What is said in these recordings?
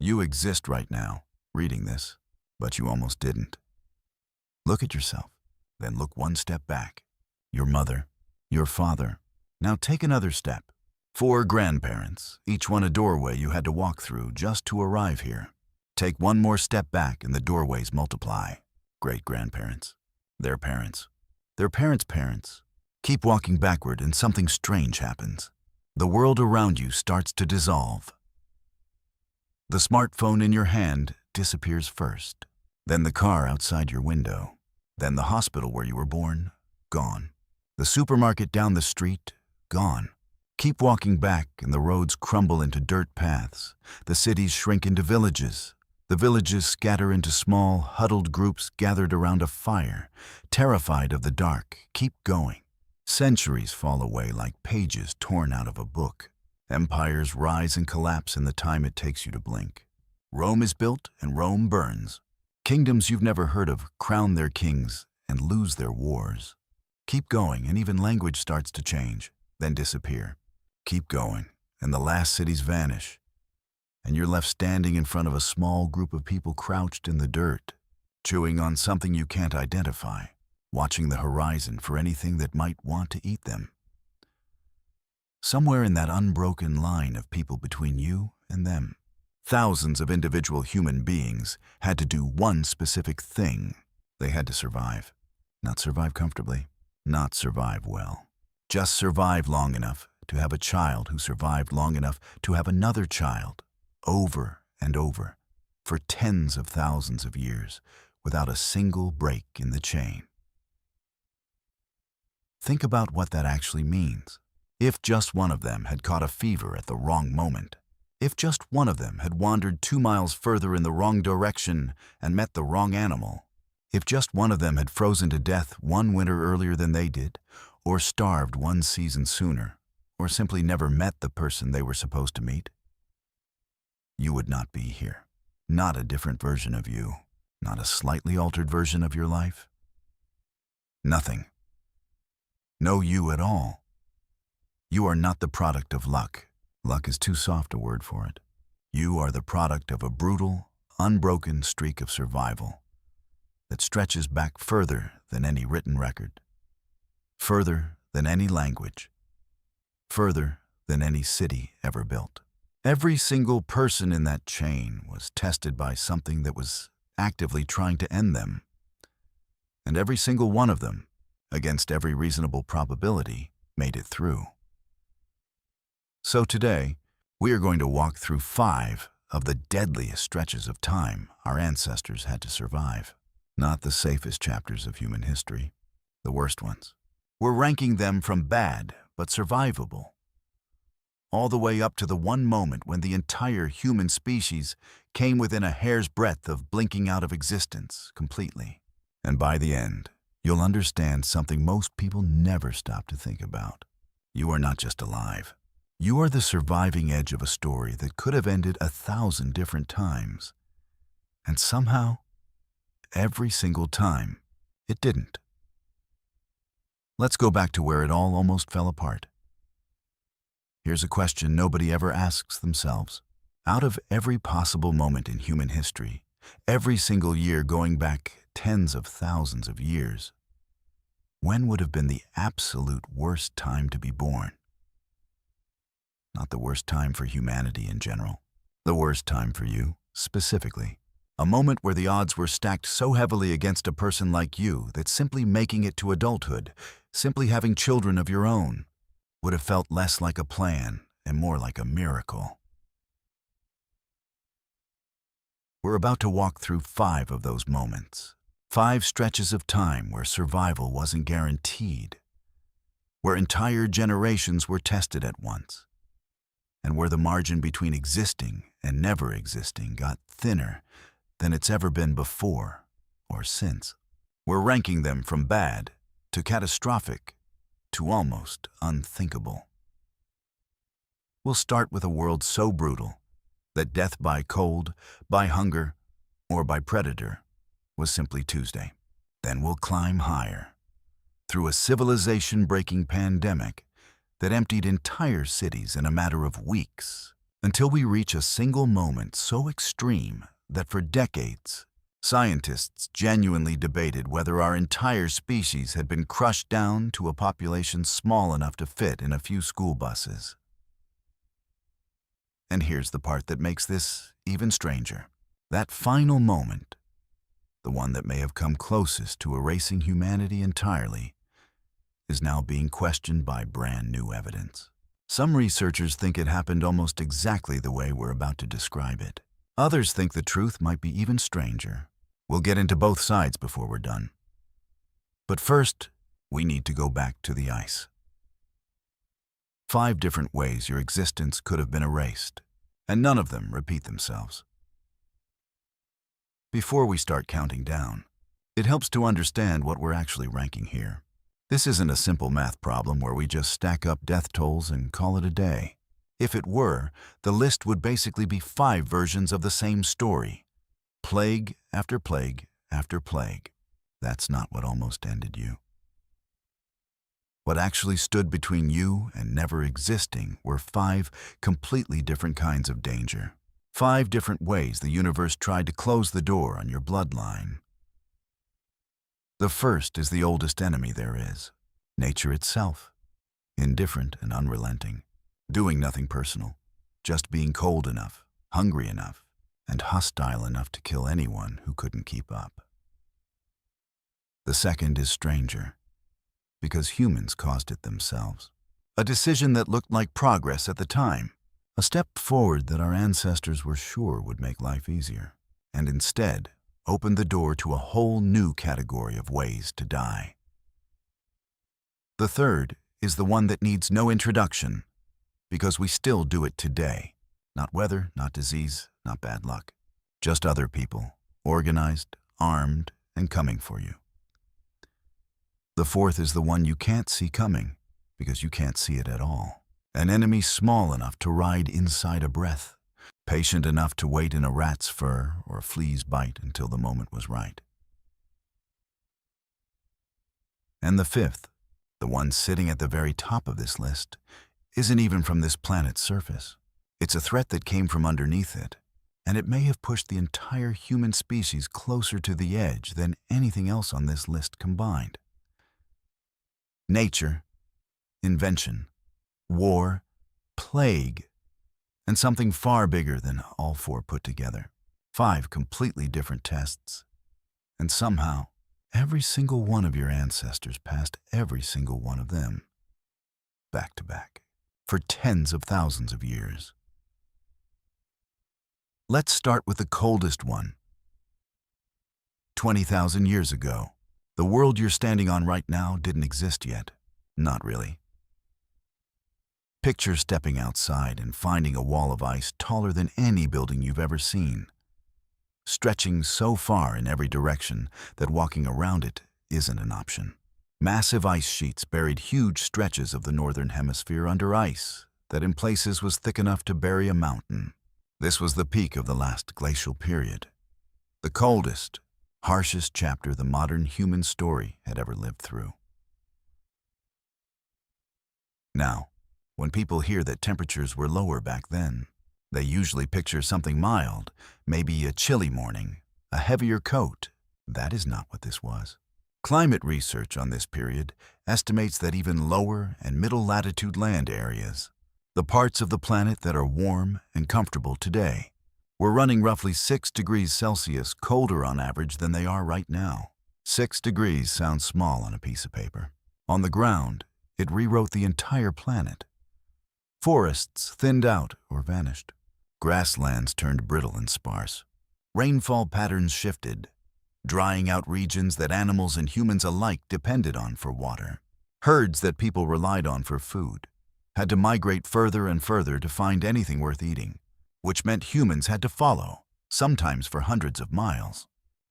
You exist right now, reading this, but you almost didn't. Look at yourself, then look one step back. Your mother, your father. Now take another step. 4 grandparents, each one a doorway you had to walk through just to arrive here. Take one more step back and the doorways multiply. Great-grandparents, their parents, their parents' parents. Keep walking backward and something strange happens. The world around you starts to dissolve. The smartphone in your hand disappears first, then the car outside your window, then the hospital where you were born, gone. The supermarket down the street, gone. Keep walking back and the roads crumble into dirt paths. The cities shrink into villages. The villages scatter into small, huddled groups gathered around a fire, terrified of the dark. Keep going. Centuries fall away like pages torn out of a book. Empires rise and collapse in the time it takes you to blink. Rome is built and Rome burns. Kingdoms you've never heard of crown their kings and lose their wars. Keep going and even language starts to change, then disappear. Keep going and the last cities vanish, and you're left standing in front of a small group of people crouched in the dirt, chewing on something you can't identify, watching the horizon for anything that might want to eat them. Somewhere in that unbroken line of people between you and them, thousands of individual human beings had to do one specific thing. They had to survive. Not survive comfortably, not survive well. Just survive long enough to have a child who survived long enough to have another child, over and over, for tens of thousands of years, without a single break in the chain. Think about what that actually means. If just one of them had caught a fever at the wrong moment, if just one of them had wandered 2 miles further in the wrong direction and met the wrong animal, if just one of them had frozen to death one winter earlier than they did, or starved one season sooner, or simply never met the person they were supposed to meet, you would not be here. Not a different version of you, not a slightly altered version of your life. Nothing. No you at all. You are not the product of luck. Luck is too soft a word for it. You are the product of a brutal, unbroken streak of survival that stretches back further than any written record, further than any language, further than any city ever built. Every single person in that chain was tested by something that was actively trying to end them, and every single one of them, against every reasonable probability, made it through. So today, we are going to walk through 5 of the deadliest stretches of time our ancestors had to survive. Not the safest chapters of human history, the worst ones. We're ranking them from bad but survivable, all the way up to the one moment when the entire human species came within a hair's breadth of blinking out of existence completely. And by the end, you'll understand something most people never stop to think about. You are not just alive. You are the surviving edge of a story that could have ended 1,000 different times. And somehow, every single time, it didn't. Let's go back to where it all almost fell apart. Here's a question nobody ever asks themselves. Out of every possible moment in human history, every single year going back tens of thousands of years, when would have been the absolute worst time to be born? Not the worst time for humanity in general. The worst time for you, specifically. A moment where the odds were stacked so heavily against a person like you that simply making it to adulthood, simply having children of your own, would have felt less like a plan and more like a miracle. We're about to walk through 5 of those moments. 5 stretches of time where survival wasn't guaranteed, where entire generations were tested at once, and where the margin between existing and never existing got thinner than it's ever been before or since. We're ranking them from bad to catastrophic to almost unthinkable. We'll start with a world so brutal that death by cold, by hunger, or by predator was simply Tuesday. Then we'll climb higher, through a civilization-breaking pandemic that emptied entire cities in a matter of weeks, until we reach a single moment so extreme that for decades, scientists genuinely debated whether our entire species had been crushed down to a population small enough to fit in a few school buses. And here's the part that makes this even stranger. That final moment, the one that may have come closest to erasing humanity entirely, is now being questioned by brand new evidence. Some researchers think it happened almost exactly the way we're about to describe it. Others think the truth might be even stranger. We'll get into both sides before we're done. But first, we need to go back to the ice. 5 different ways your existence could have been erased, and none of them repeat themselves. Before we start counting down, it helps to understand what we're actually ranking here. This isn't a simple math problem where we just stack up death tolls and call it a day. If it were, the list would basically be 5 versions of the same story. Plague after plague after plague. That's not what almost ended you. What actually stood between you and never existing were 5 completely different kinds of danger. 5 different ways the universe tried to close the door on your bloodline. The first is the oldest enemy there is, nature itself. Indifferent and unrelenting, doing nothing personal, just being cold enough, hungry enough, and hostile enough to kill anyone who couldn't keep up. The second is stranger, because humans caused it themselves. A decision that looked like progress at the time, a step forward that our ancestors were sure would make life easier, and instead opened the door to a whole new category of ways to die. The third is the one that needs no introduction, because we still do it today. Not weather, not disease, not bad luck. Just other people, organized, armed, and coming for you. The fourth is the one you can't see coming, because you can't see it at all. An enemy small enough to ride inside a breath, patient enough to wait in a rat's fur or a flea's bite until the moment was right. And the fifth, the one sitting at the very top of this list, isn't even from this planet's surface. It's a threat that came from underneath it, and it may have pushed the entire human species closer to the edge than anything else on this list combined. Nature, invention, war, plague, and something far bigger than all 4 put together. 5 completely different tests. And somehow, every single one of your ancestors passed every single one of them, back to back, for tens of thousands of years. Let's start with the coldest one. 20,000 years ago, the world you're standing on right now didn't exist yet. Not really. Picture stepping outside and finding a wall of ice taller than any building you've ever seen, stretching so far in every direction that walking around it isn't an option. Massive ice sheets buried huge stretches of the northern hemisphere under ice that in places was thick enough to bury a mountain. This was the peak of the last glacial period, the coldest, harshest chapter the modern human story had ever lived through. Now, when people hear that temperatures were lower back then, they usually picture something mild, maybe a chilly morning, a heavier coat. That is not what this was. Climate research on this period estimates that even lower and middle latitude land areas, the parts of the planet that are warm and comfortable today, were running roughly 6 degrees Celsius colder on average than they are right now. 6 degrees sounds small on a piece of paper. On the ground, it rewrote the entire planet. Forests thinned out or vanished. Grasslands turned brittle and sparse. Rainfall patterns shifted, drying out regions that animals and humans alike depended on for water. Herds that people relied on for food had to migrate further and further to find anything worth eating, which meant humans had to follow, sometimes for hundreds of miles,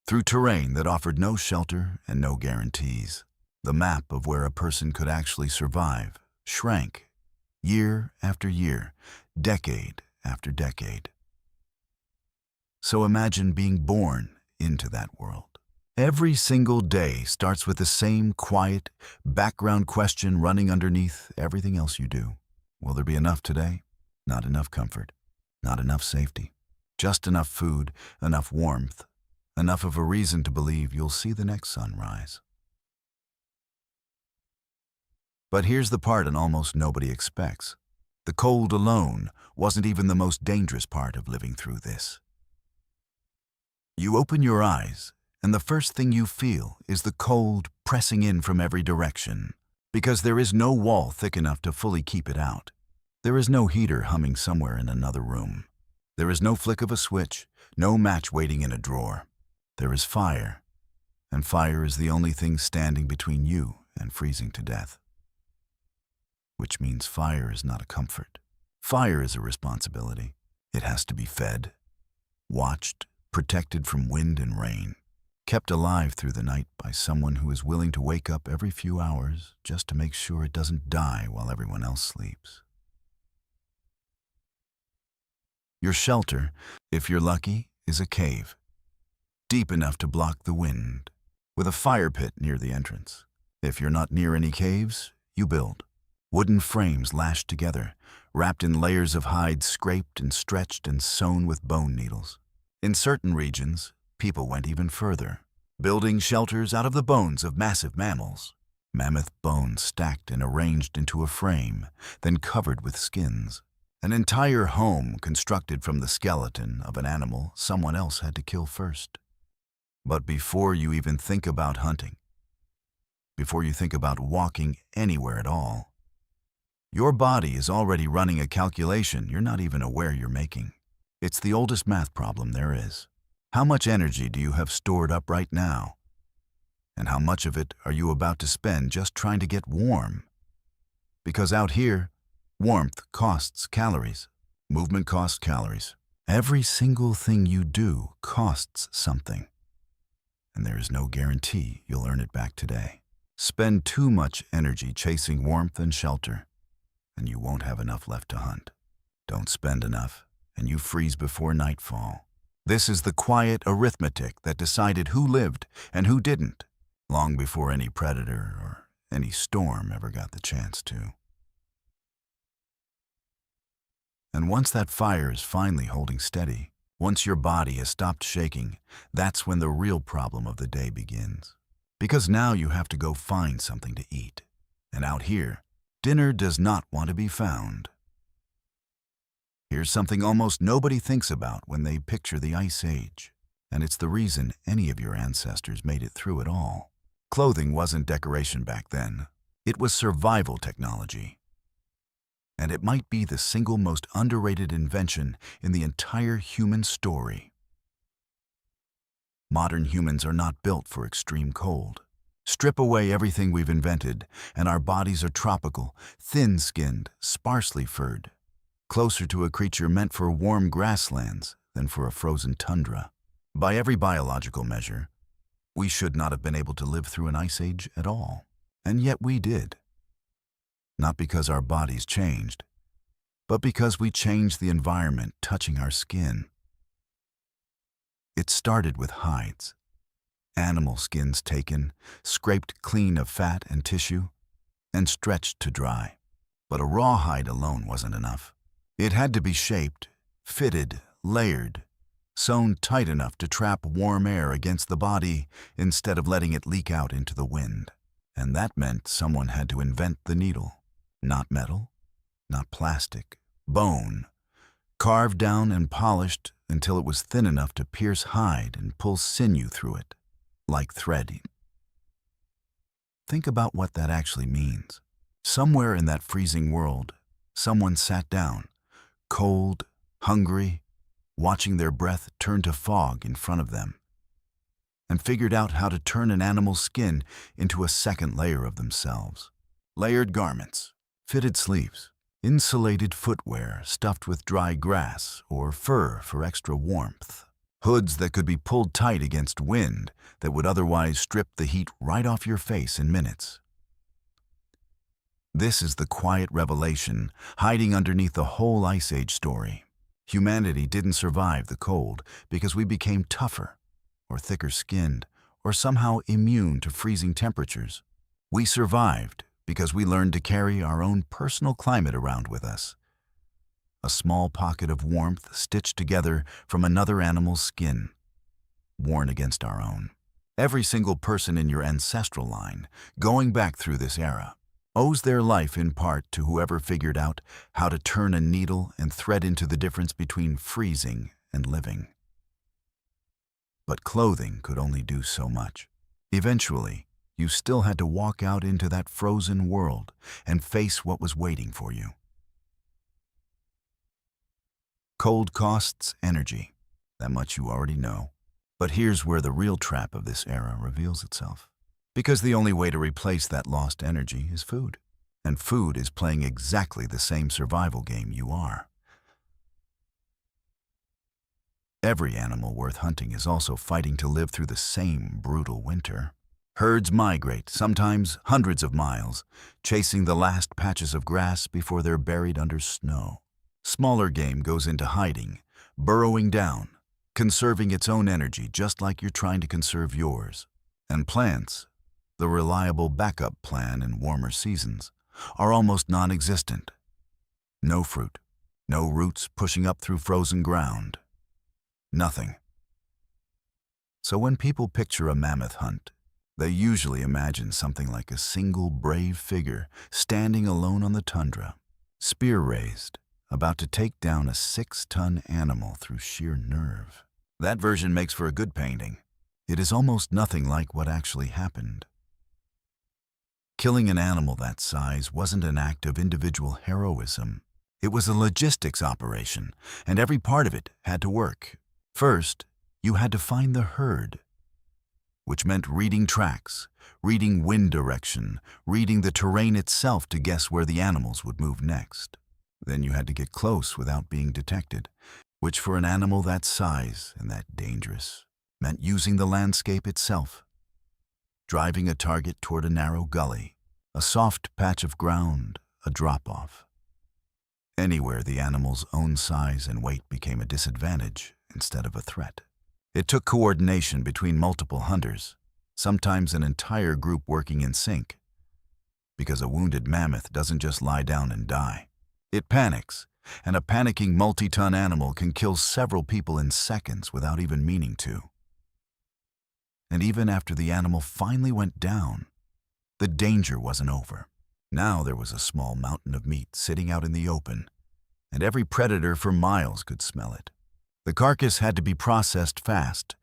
through terrain that offered no shelter and no guarantees. The map of where a person could actually survive shrank, year after year, decade after decade. So imagine being born into that world. Every single day starts with the same quiet, background question running underneath everything else you do. Will there be enough today? Not enough comfort. Not enough safety. Just enough food, enough warmth, enough of a reason to believe you'll see the next sunrise. But here's the part and almost nobody expects. The cold alone wasn't even the most dangerous part of living through this. You open your eyes, and the first thing you feel is the cold pressing in from every direction, because there is no wall thick enough to fully keep it out. There is no heater humming somewhere in another room. There is no flick of a switch, no match waiting in a drawer. There is fire, and fire is the only thing standing between you and freezing to death. Which means fire is not a comfort. Fire is a responsibility. It has to be fed, watched, protected from wind and rain, kept alive through the night by someone who is willing to wake up every few hours just to make sure it doesn't die while everyone else sleeps. Your shelter, if you're lucky, is a cave, deep enough to block the wind, with a fire pit near the entrance. If you're not near any caves, you build. Wooden frames lashed together, wrapped in layers of hide scraped and stretched and sewn with bone needles. In certain regions, people went even further, building shelters out of the bones of massive mammals. Mammoth bones stacked and arranged into a frame, then covered with skins. An entire home constructed from the skeleton of an animal someone else had to kill first. But before you even think about hunting, before you think about walking anywhere at all, your body is already running a calculation you're not even aware you're making. It's the oldest math problem there is. How much energy do you have stored up right now? And how much of it are you about to spend just trying to get warm? Because out here, warmth costs calories. Movement costs calories. Every single thing you do costs something. And there is no guarantee you'll earn it back today. Spend too much energy chasing warmth and shelter, and you won't have enough left to hunt. Don't spend enough, and you freeze before nightfall. This is the quiet arithmetic that decided who lived and who didn't, long before any predator or any storm ever got the chance to. And once that fire is finally holding steady, once your body has stopped shaking, that's when the real problem of the day begins. Because now you have to go find something to eat. And out here, dinner does not want to be found. Here's something almost nobody thinks about when they picture the Ice Age, and it's the reason any of your ancestors made it through it all. Clothing wasn't decoration back then. It was survival technology. And it might be the single most underrated invention in the entire human story. Modern humans are not built for extreme cold. Strip away everything we've invented, and our bodies are tropical, thin-skinned, sparsely furred, closer to a creature meant for warm grasslands than for a frozen tundra. By every biological measure, we should not have been able to live through an ice age at all. And yet we did. Not because our bodies changed, but because we changed the environment touching our skin. It started with hides. Animal skins taken, scraped clean of fat and tissue, and stretched to dry. But a raw hide alone wasn't enough. It had to be shaped, fitted, layered, sewn tight enough to trap warm air against the body instead of letting it leak out into the wind. And that meant someone had to invent the needle. Not metal, not plastic, bone, carved down and polished until it was thin enough to pierce hide and pull sinew through it, like thread. Think about what that actually means. Somewhere in that freezing world, someone sat down, cold, hungry, watching their breath turn to fog in front of them, and figured out how to turn an animal's skin into a second layer of themselves. Layered garments, fitted sleeves, insulated footwear stuffed with dry grass or fur for extra warmth, hoods that could be pulled tight against wind that would otherwise strip the heat right off your face in minutes. This is the quiet revelation hiding underneath the whole Ice Age story. Humanity didn't survive the cold because we became tougher, or thicker-skinned, or somehow immune to freezing temperatures. We survived because we learned to carry our own personal climate around with us. a small pocket of warmth stitched together from another animal's skin, worn against our own. Every single person in your ancestral line, going back through this era, owes their life in part to whoever figured out how to turn a needle and thread into the difference between freezing and living. But clothing could only do so much. Eventually, you still had to walk out into that frozen world and face what was waiting for you. Cold costs energy. That much you already know. But here's where the real trap of this era reveals itself. Because the only way to replace that lost energy is food. And food is playing exactly the same survival game you are. Every animal worth hunting is also fighting to live through the same brutal winter. Herds migrate, sometimes hundreds of miles, chasing the last patches of grass before they're buried under snow. Smaller game goes into hiding, burrowing down, conserving its own energy just like you're trying to conserve yours. And plants, the reliable backup plan in warmer seasons, are almost non-existent. No fruit, no roots pushing up through frozen ground. Nothing. So when people picture a mammoth hunt, they usually imagine something like a single brave figure standing alone on the tundra, spear raised, about to take down a 6-ton animal through sheer nerve. That version makes for a good painting. It is almost nothing like what actually happened. Killing an animal that size wasn't an act of individual heroism. It was a logistics operation, and every part of it had to work. First, you had to find the herd, which meant reading tracks, reading wind direction, reading the terrain itself to guess where the animals would move next. Then you had to get close without being detected, which for an animal that size and that dangerous meant using the landscape itself, driving a target toward a narrow gully, a soft patch of ground, a drop-off. Anywhere the animal's own size and weight became a disadvantage instead of a threat. It took coordination between multiple hunters, sometimes an entire group working in sync, because a wounded mammoth doesn't just lie down and die. It panics, and a panicking multi-ton animal can kill several people in seconds without even meaning to. And even after the animal finally went down, the danger wasn't over. Now there was a small mountain of meat sitting out in the open, and every predator for miles could smell it. The carcass had to be processed fast,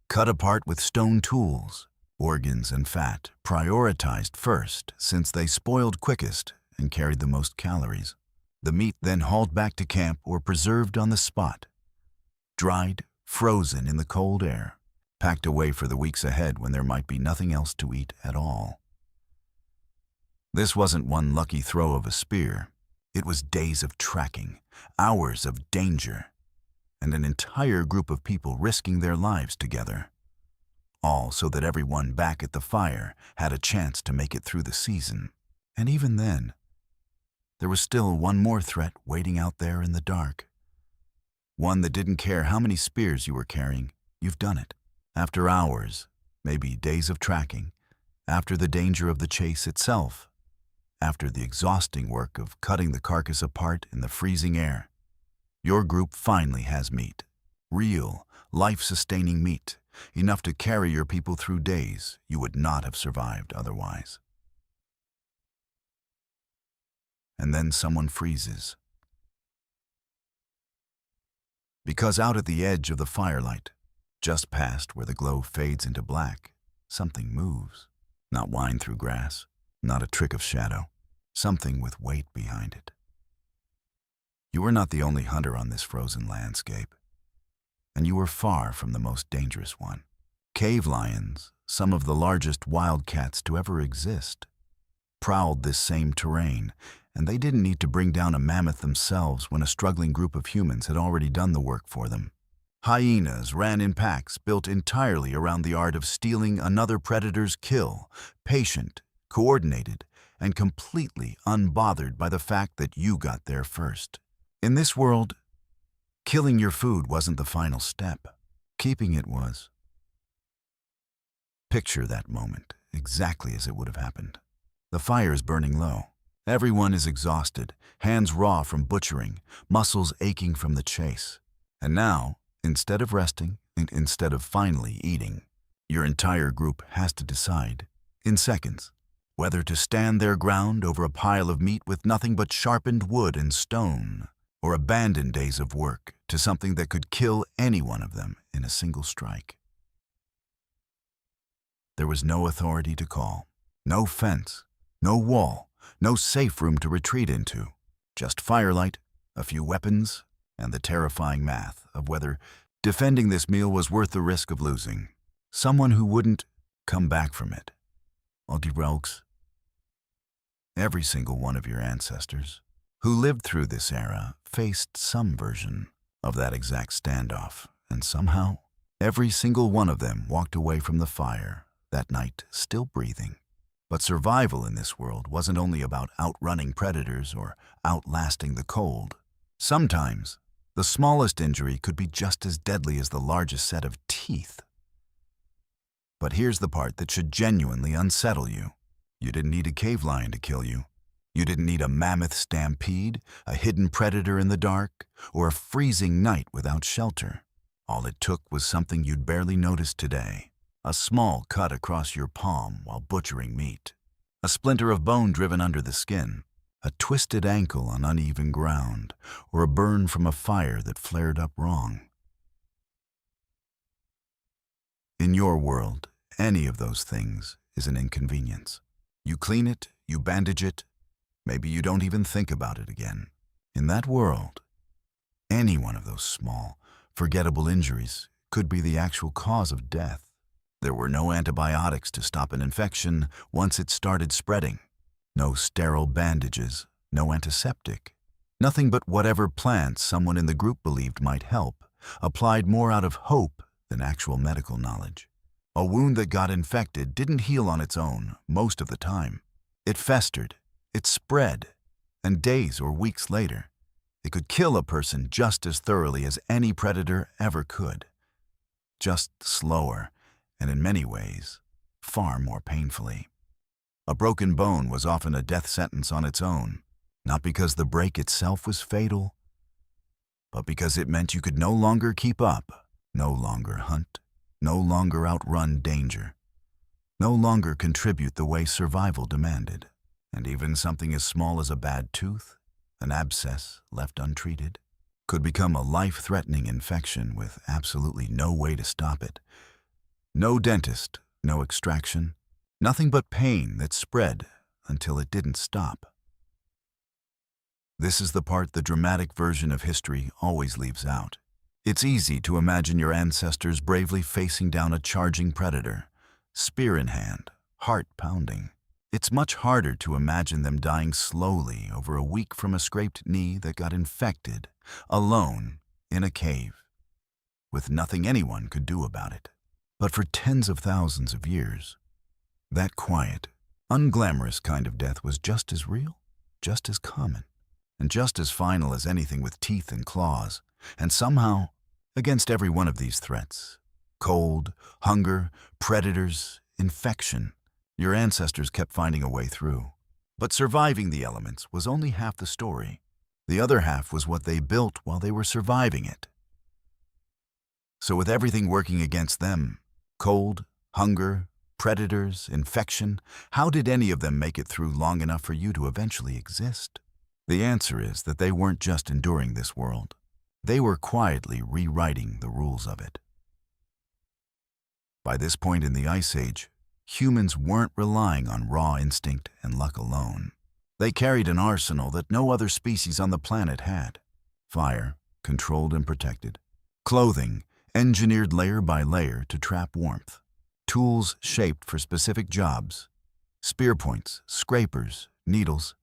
cut apart with stone tools, organs and fat prioritized first since they spoiled quickest and carried the most calories. The meat then hauled back to camp or preserved on the spot, dried, frozen in the cold air, packed away for the weeks ahead when there might be nothing else to eat at all. This wasn't one lucky throw of a spear. It was days of tracking, hours of danger, and an entire group of people risking their lives together, all so that everyone back at the fire had a chance to make it through the season. And even then, there was still one more threat waiting out there in the dark. One that didn't care how many spears you were carrying, you've done it. After hours, maybe days of tracking, after the danger of the chase itself, after the exhausting work of cutting the carcass apart in the freezing air, your group finally has meat. Real, life-sustaining meat, enough to carry your people through days you would not have survived otherwise. And then someone freezes. Because out at the edge of the firelight, just past where the glow fades into black, something moves. Not wind through grass, not a trick of shadow, something with weight behind it. You were not the only hunter on this frozen landscape, and you were far from the most dangerous one. Cave lions, some of the largest wildcats to ever exist, prowled this same terrain, and they didn't need to bring down a mammoth themselves when a struggling group of humans had already done the work for them. Hyenas ran in packs built entirely around the art of stealing another predator's kill, patient, coordinated, and completely unbothered by the fact that you got there first. In this world, killing your food wasn't the final step. Keeping it was. Picture that moment, exactly as it would have happened. The fire is burning low. Everyone is exhausted, hands raw from butchering, muscles aching from the chase. And now, instead of resting, and instead of finally eating, your entire group has to decide, in seconds, whether to stand their ground over a pile of meat with nothing but sharpened wood and stone, or abandon days of work to something that could kill any one of them in a single strike. There was no authority to call, no fence, no wall, no safe room to retreat into, just firelight, a few weapons, and the terrifying math of whether defending this meal was worth the risk of losing someone who wouldn't come back from it. Aldirelks, every single one of your ancestors who lived through this era faced some version of that exact standoff, and somehow every single one of them walked away from the fire that night still breathing. But survival in this world wasn't only about outrunning predators or outlasting the cold. Sometimes, the smallest injury could be just as deadly as the largest set of teeth. But here's the part that should genuinely unsettle you. You didn't need a cave lion to kill you. You didn't need a mammoth stampede, a hidden predator in the dark, or a freezing night without shelter. All it took was something you'd barely noticed today. A small cut across your palm while butchering meat. A splinter of bone driven under the skin. A twisted ankle on uneven ground, or a burn from a fire that flared up wrong. In your world, any of those things is an inconvenience. You clean it, you bandage it, maybe you don't even think about it again. In that world, any one of those small, forgettable injuries could be the actual cause of death. There were no antibiotics to stop an infection once it started spreading. No sterile bandages, no antiseptic. Nothing but whatever plants someone in the group believed might help, applied more out of hope than actual medical knowledge. A wound that got infected didn't heal on its own most of the time. It festered, it spread, and days or weeks later, it could kill a person just as thoroughly as any predator ever could. Just slower, and in many ways, far more painfully. A broken bone was often a death sentence on its own, not because the break itself was fatal, but because it meant you could no longer keep up, no longer hunt, no longer outrun danger, no longer contribute the way survival demanded. And even something as small as a bad tooth, an abscess left untreated, could become a life-threatening infection with absolutely no way to stop it. No dentist, no extraction, nothing but pain that spread until it didn't stop. This is the part the dramatic version of history always leaves out. It's easy to imagine your ancestors bravely facing down a charging predator, spear in hand, heart pounding. It's much harder to imagine them dying slowly over a week from a scraped knee that got infected, alone, in a cave, with nothing anyone could do about it. But for tens of thousands of years, that quiet, unglamorous kind of death was just as real, just as common, and just as final as anything with teeth and claws. And somehow, against every one of these threats, cold, hunger, predators, infection, your ancestors kept finding a way through. But surviving the elements was only half the story. The other half was what they built while they were surviving it. So with everything working against them, cold, hunger, predators, infection, how did any of them make it through long enough for you to eventually exist? The answer is that they weren't just enduring this world. They were quietly rewriting the rules of it. By this point in the Ice Age, humans weren't relying on raw instinct and luck alone. They carried an arsenal that no other species on the planet had. Fire, controlled and protected. Clothing, engineered layer by layer to trap warmth. Tools shaped for specific jobs. Spear points, scrapers, needles,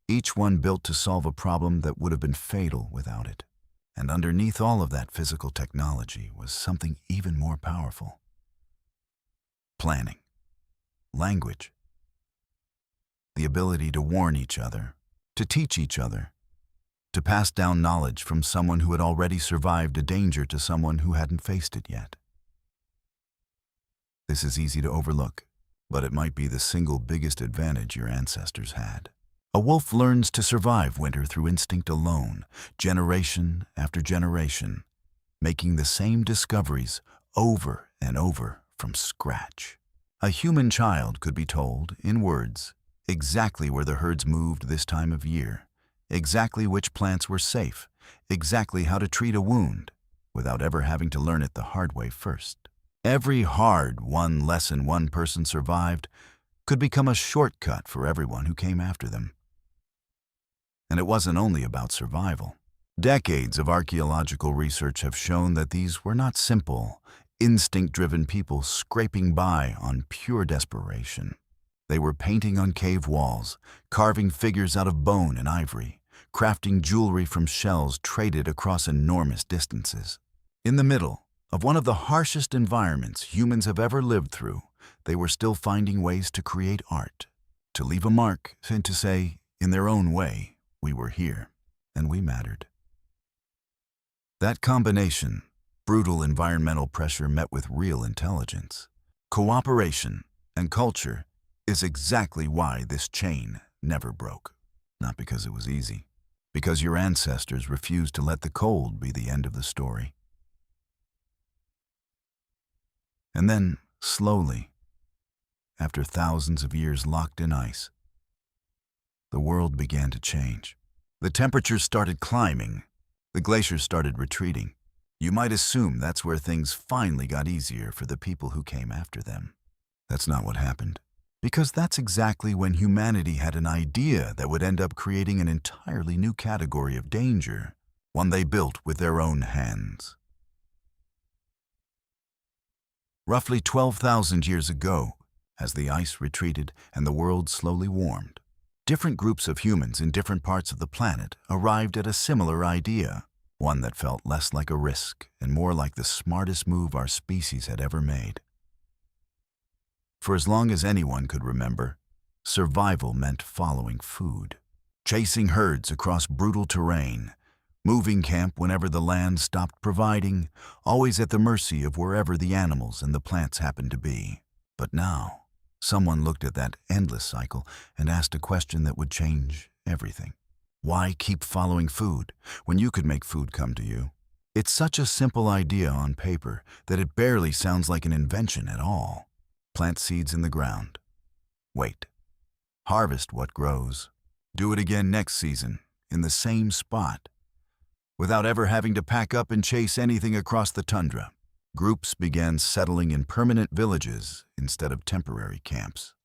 each one built to solve a problem that would have been fatal without it. And underneath all of that physical technology was something even more powerful. Planning. Language. The ability to warn each other, to teach each other, to pass down knowledge from someone who had already survived a danger to someone who hadn't faced it yet. This is easy to overlook, but it might be the single biggest advantage your ancestors had. A wolf learns to survive winter through instinct alone, generation after generation, making the same discoveries over and over from scratch. A human child could be told, in words, exactly where the herds moved this time of year, exactly which plants were safe, exactly how to treat a wound, without ever having to learn it the hard way first. Every hard-won lesson one person survived could become a shortcut for everyone who came after them. And it wasn't only about survival. Decades of archaeological research have shown that these were not simple, instinct-driven people scraping by on pure desperation. They were painting on cave walls, carving figures out of bone and ivory, crafting jewelry from shells traded across enormous distances. In the middle of one of the harshest environments humans have ever lived through, they were still finding ways to create art, to leave a mark, and to say, in their own way, we were here, and we mattered. That combination, brutal environmental pressure met with real intelligence, cooperation, and culture, is exactly why this chain never broke. Not because it was easy, because your ancestors refused to let the cold be the end of the story. And then, slowly, after thousands of years locked in ice, the world began to change. The temperatures started climbing. The glaciers started retreating. You might assume that's where things finally got easier for the people who came after them. That's not what happened. Because that's exactly when humanity had an idea that would end up creating an entirely new category of danger, one they built with their own hands. Roughly 12,000 years ago, as the ice retreated and the world slowly warmed, different groups of humans in different parts of the planet arrived at a similar idea, one that felt less like a risk and more like the smartest move our species had ever made. For as long as anyone could remember, survival meant following food, chasing herds across brutal terrain, moving camp whenever the land stopped providing, always at the mercy of wherever the animals and the plants happened to be. But now, someone looked at that endless cycle and asked a question that would change everything. Why keep following food when you could make food come to you? It's such a simple idea on paper that it barely sounds like an invention at all. Plant seeds in the ground. Wait. Harvest what grows. Do it again next season, in the same spot, without ever having to pack up and chase anything across the tundra. Groups began settling in permanent villages instead of temporary camps.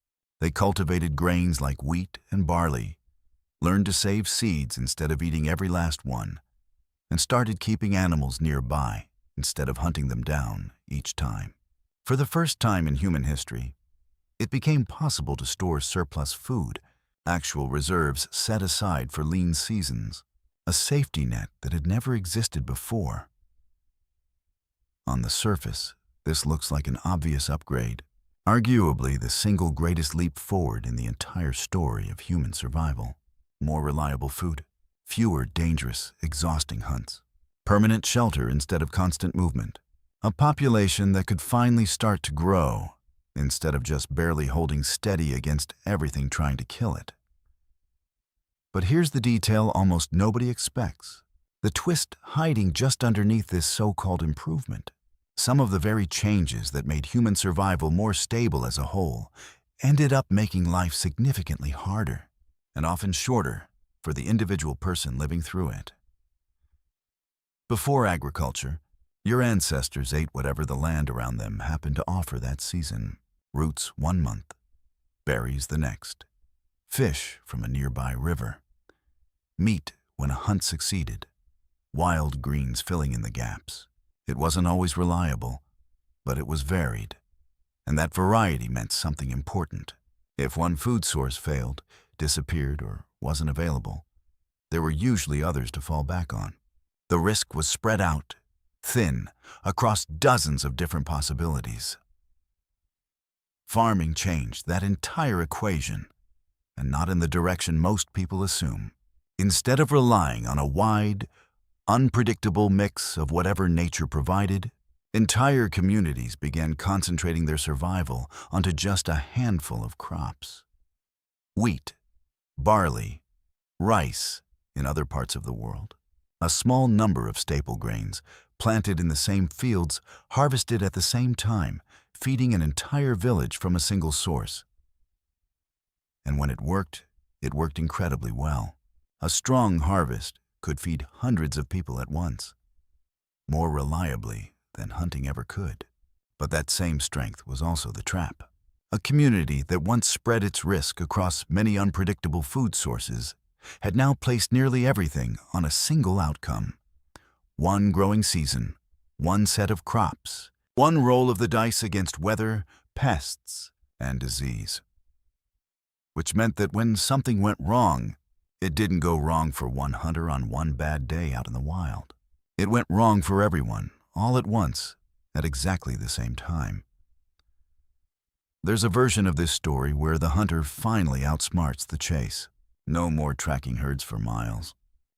They cultivated grains like wheat and barley, learned to save seeds instead of eating every last one, and started keeping animals nearby instead of hunting them down each time. For the first time in human history, it became possible to store surplus food, actual reserves set aside for lean seasons, a safety net that had never existed before. On the surface, this looks like an obvious upgrade, arguably the single greatest leap forward in the entire story of human survival. More reliable food, fewer dangerous, exhausting hunts, permanent shelter instead of constant movement, a population that could finally start to grow instead of just barely holding steady against everything trying to kill it. But here's the detail almost nobody expects. The twist hiding just underneath this so-called improvement. Some of the very changes that made human survival more stable as a whole ended up making life significantly harder and often shorter for the individual person living through it. Before agriculture, your ancestors ate whatever the land around them happened to offer that season. Roots 1 month, berries the next, fish from a nearby river, meat when a hunt succeeded, wild greens filling in the gaps. It wasn't always reliable, but it was varied, and that variety meant something important. If one food source failed, disappeared, or wasn't available, there were usually others to fall back on. The risk was spread out, thin, across dozens of different possibilities. Farming changed that entire equation, and not in the direction most people assume. Instead of relying on a wide, unpredictable mix of whatever nature provided, entire communities began concentrating their survival onto just a handful of crops. Wheat, barley, rice in other parts of the world. A small number of staple grains, planted in the same fields, harvested at the same time, feeding an entire village from a single source. And when it worked incredibly well. A strong harvest could feed hundreds of people at once, more reliably than hunting ever could. But that same strength was also the trap. A community that once spread its risk across many unpredictable food sources had now placed nearly everything on a single outcome. One growing season, one set of crops, one roll of the dice against weather, pests, and disease. Which meant that when something went wrong, it didn't go wrong for one hunter on one bad day out in the wild. It went wrong for everyone, all at once, at exactly the same time. There's a version of this story where the hunter finally outsmarts the chase. No more tracking herds for miles.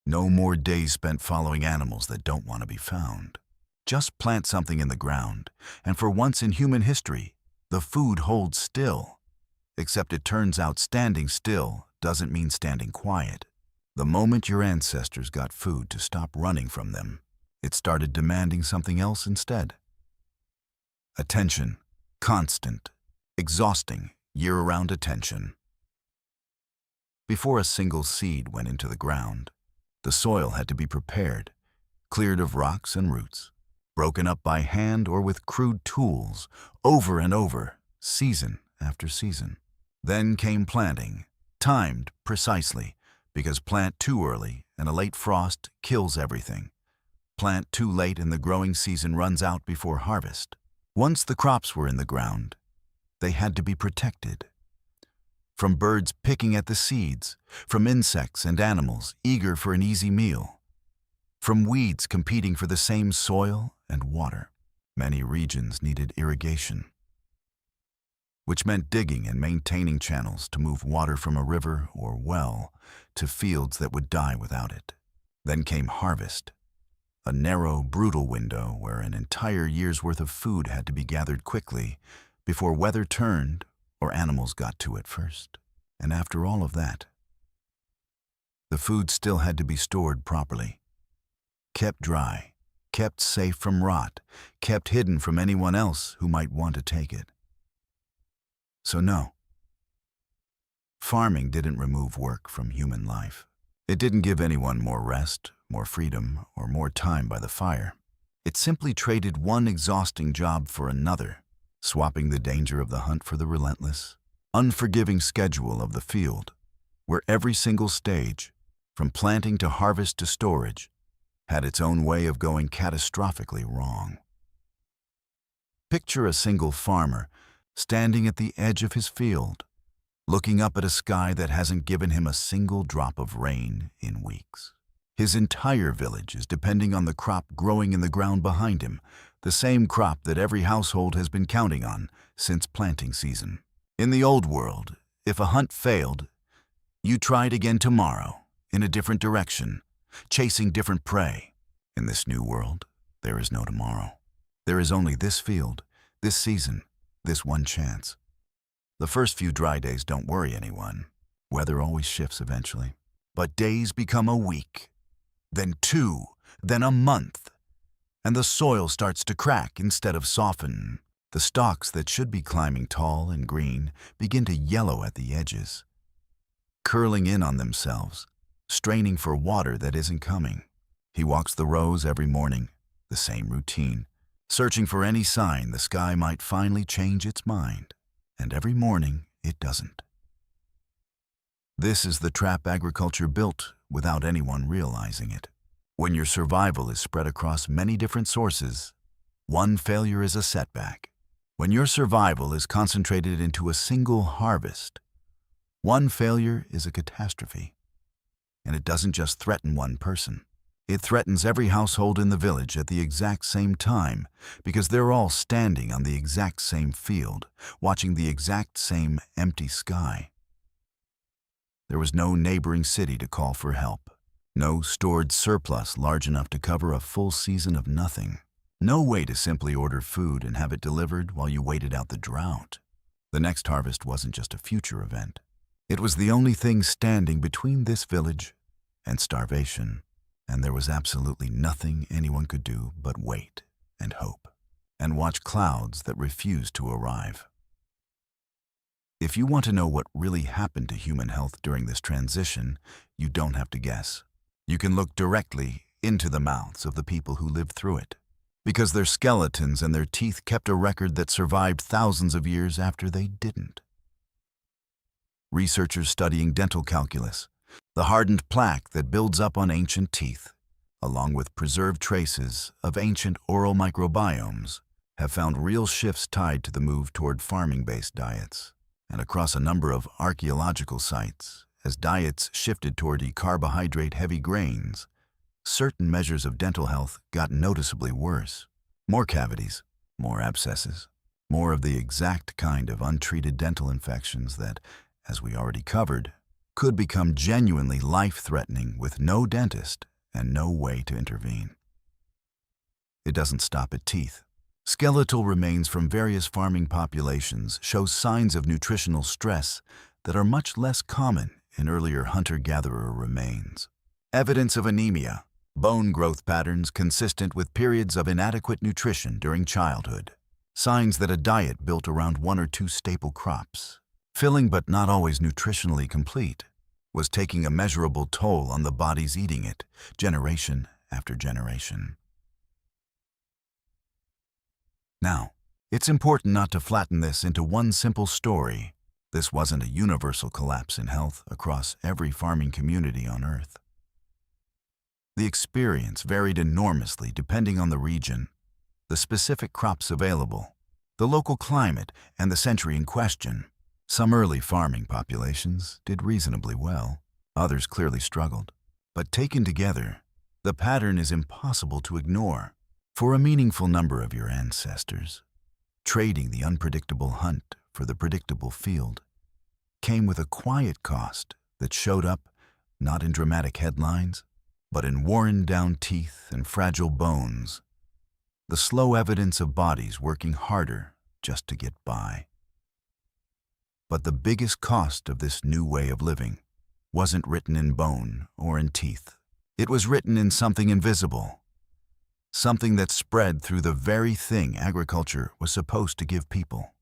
No more days spent following animals that don't want to be found. Just plant something in the ground, and for once in human history, the food holds still. Except it turns out standing still doesn't mean standing quiet. The moment your ancestors got food to stop running from them, it started demanding something else instead. Attention. Constant, exhausting, year-round attention. Before a single seed went into the ground, the soil had to be prepared, cleared of rocks and roots, broken up by hand or with crude tools, over and over, season after season. Then came planting, timed precisely, because plant too early and a late frost kills everything. Plant too late and the growing season runs out before harvest. Once the crops were in the ground, they had to be protected. From birds picking at the seeds, from insects and animals eager for an easy meal, from weeds competing for the same soil and water. Many regions needed irrigation, which meant digging and maintaining channels to move water from a river or well to fields that would die without it. Then came harvest, a narrow, brutal window where an entire year's worth of food had to be gathered quickly before weather turned or animals got to it first. And after all of that, the food still had to be stored properly, kept dry, kept safe from rot, kept hidden from anyone else who might want to take it. So no, farming didn't remove work from human life. It didn't give anyone more rest, more freedom, or more time by the fire. It simply traded one exhausting job for another, swapping the danger of the hunt for the relentless, unforgiving schedule of the field, where every single stage, from planting to harvest to storage, had its own way of going catastrophically wrong. Picture a single farmer standing at the edge of his field, looking up at a sky that hasn't given him a single drop of rain in weeks. His entire village is depending on the crop growing in the ground behind him, the same crop that every household has been counting on since planting season. In the old world, if a hunt failed, you tried again tomorrow, in a different direction, chasing different prey. In this new world, there is no tomorrow. There is only this field, this season, this one chance. The first few dry days don't worry anyone. Weather always shifts eventually. But days become a week, then 2, then a month, and the soil starts to crack instead of soften. The stalks that should be climbing tall and green begin to yellow at the edges, curling in on themselves, straining for water that isn't coming. He walks the rows every morning, the same routine, searching for any sign the sky might finally change its mind. And every morning, it doesn't. This is the trap agriculture built without anyone realizing it. When your survival is spread across many different sources, one failure is a setback. When your survival is concentrated into a single harvest, one failure is a catastrophe. And it doesn't just threaten one person. It threatens every household in the village at the exact same time because they're all standing on the exact same field, watching the exact same empty sky. There was no neighboring city to call for help, no stored surplus large enough to cover a full season of nothing, no way to simply order food and have it delivered while you waited out the drought. The next harvest wasn't just a future event. It was the only thing standing between this village and starvation, and there was absolutely nothing anyone could do but wait and hope and watch clouds that refused to arrive. If you want to know what really happened to human health during this transition, you don't have to guess. You can look directly into the mouths of the people who lived through it, because their skeletons and their teeth kept a record that survived thousands of years after they didn't. Researchers studying dental calculus, the hardened plaque that builds up on ancient teeth, along with preserved traces of ancient oral microbiomes, have found real shifts tied to the move toward farming-based diets. And across a number of archaeological sites, as diets shifted toward carbohydrate-heavy grains, certain measures of dental health got noticeably worse. More cavities, more abscesses, more of the exact kind of untreated dental infections that, as we already covered, could become genuinely life-threatening with no dentist and no way to intervene. It doesn't stop at teeth. Skeletal remains from various farming populations show signs of nutritional stress that are much less common in earlier hunter-gatherer remains. Evidence of anemia, bone growth patterns consistent with periods of inadequate nutrition during childhood, signs that a diet built around one or two staple crops, filling but not always nutritionally complete, was taking a measurable toll on the bodies eating it, generation after generation. Now, it's important not to flatten this into one simple story. This wasn't a universal collapse in health across every farming community on Earth. The experience varied enormously depending on the region, the specific crops available, the local climate, and the century in question. Some early farming populations did reasonably well. Others clearly struggled. But taken together, the pattern is impossible to ignore. For a meaningful number of your ancestors, trading the unpredictable hunt for the predictable field came with a quiet cost that showed up not in dramatic headlines, but in worn-down teeth and fragile bones, the slow evidence of bodies working harder just to get by. But the biggest cost of this new way of living wasn't written in bone or in teeth. It was written in something invisible, something that spread through the very thing agriculture was supposed to give people.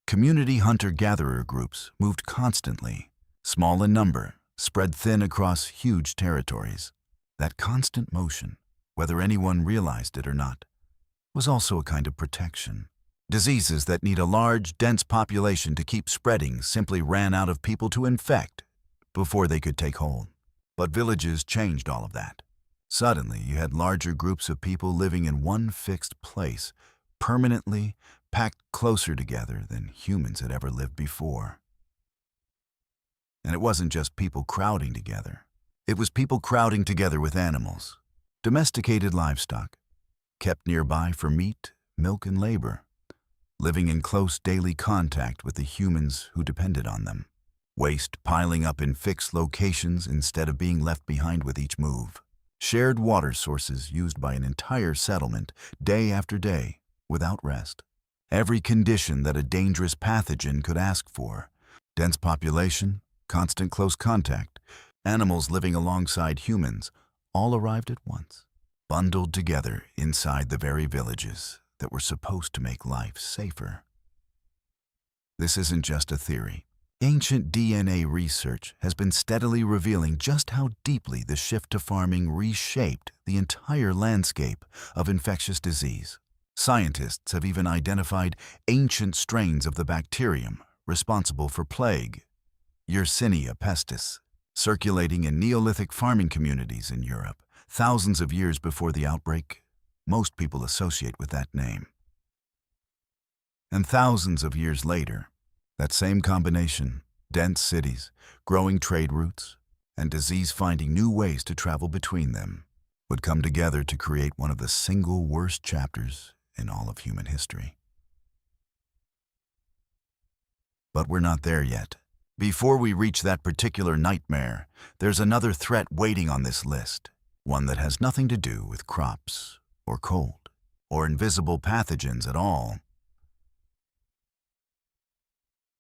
Community hunter-gatherer groups moved constantly, small in number, spread thin across huge territories. That constant motion, whether anyone realized it or not, was also a kind of protection. Diseases that need a large, dense population to keep spreading simply ran out of people to infect before they could take hold. But villages changed all of that. Suddenly, you had larger groups of people living in one fixed place, permanently packed closer together than humans had ever lived before. And it wasn't just people crowding together. It was people crowding together with animals, domesticated livestock, kept nearby for meat, milk, and labor, living in close daily contact with the humans who depended on them, waste piling up in fixed locations instead of being left behind with each move. Shared water sources used by an entire settlement day after day without rest. Every condition that a dangerous pathogen could ask for. Dense population, constant close contact, animals living alongside humans, all arrived at once, bundled together inside the very villages that were supposed to make life safer. This isn't just a theory. Ancient DNA research has been steadily revealing just how deeply the shift to farming reshaped the entire landscape of infectious disease. Scientists have even identified ancient strains of the bacterium responsible for plague, Yersinia pestis, circulating in Neolithic farming communities in Europe, thousands of years before the outbreak most people associate with that name. And thousands of years later, that same combination, dense cities, growing trade routes, and disease finding new ways to travel between them, would come together to create one of the single worst chapters in all of human history. But we're not there yet. Before we reach that particular nightmare, there's another threat waiting on this list, one that has nothing to do with crops or cold or invisible pathogens at all.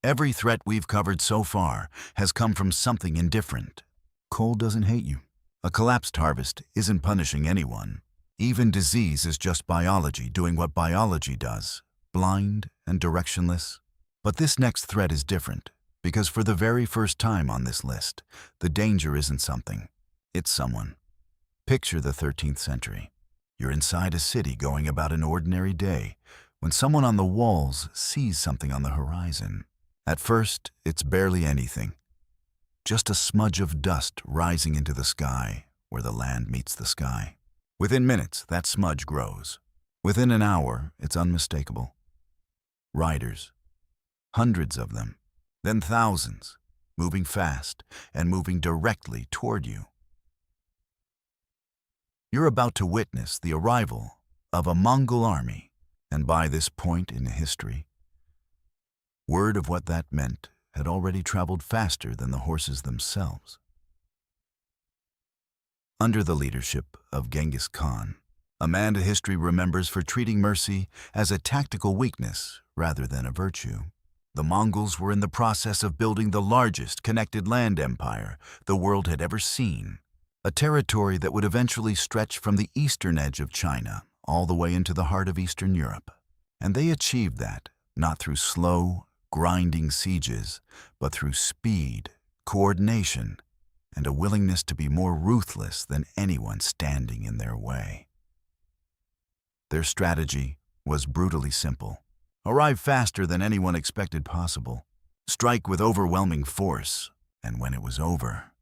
Every threat we've covered so far has come from something indifferent. Coal doesn't hate you. A collapsed harvest isn't punishing anyone. Even disease is just biology doing what biology does, blind and directionless. But this next threat is different, because for the very first time on this list, the danger isn't something, it's someone. Picture the 13th century. You're inside a city going about an ordinary day when someone on the walls sees something on the horizon. At first, it's barely anything. Just a smudge of dust rising into the sky where the land meets the sky. Within minutes, that smudge grows. Within an hour, it's unmistakable. Riders, hundreds of them, then thousands, moving fast and moving directly toward you. You're about to witness the arrival of a Mongol army, and by this point in history, word of what that meant had already traveled faster than the horses themselves. Under the leadership of Genghis Khan, a man history remembers for treating mercy as a tactical weakness rather than a virtue, the Mongols were in the process of building the largest connected land empire the world had ever seen, a territory that would eventually stretch from the eastern edge of China all the way into the heart of Eastern Europe. And they achieved that not through slow, grinding sieges, but through speed, coordination, and a willingness to be more ruthless than anyone standing in their way. Their strategy was brutally simple. Arrive faster than anyone expected possible, strike with overwhelming force, and when it was over,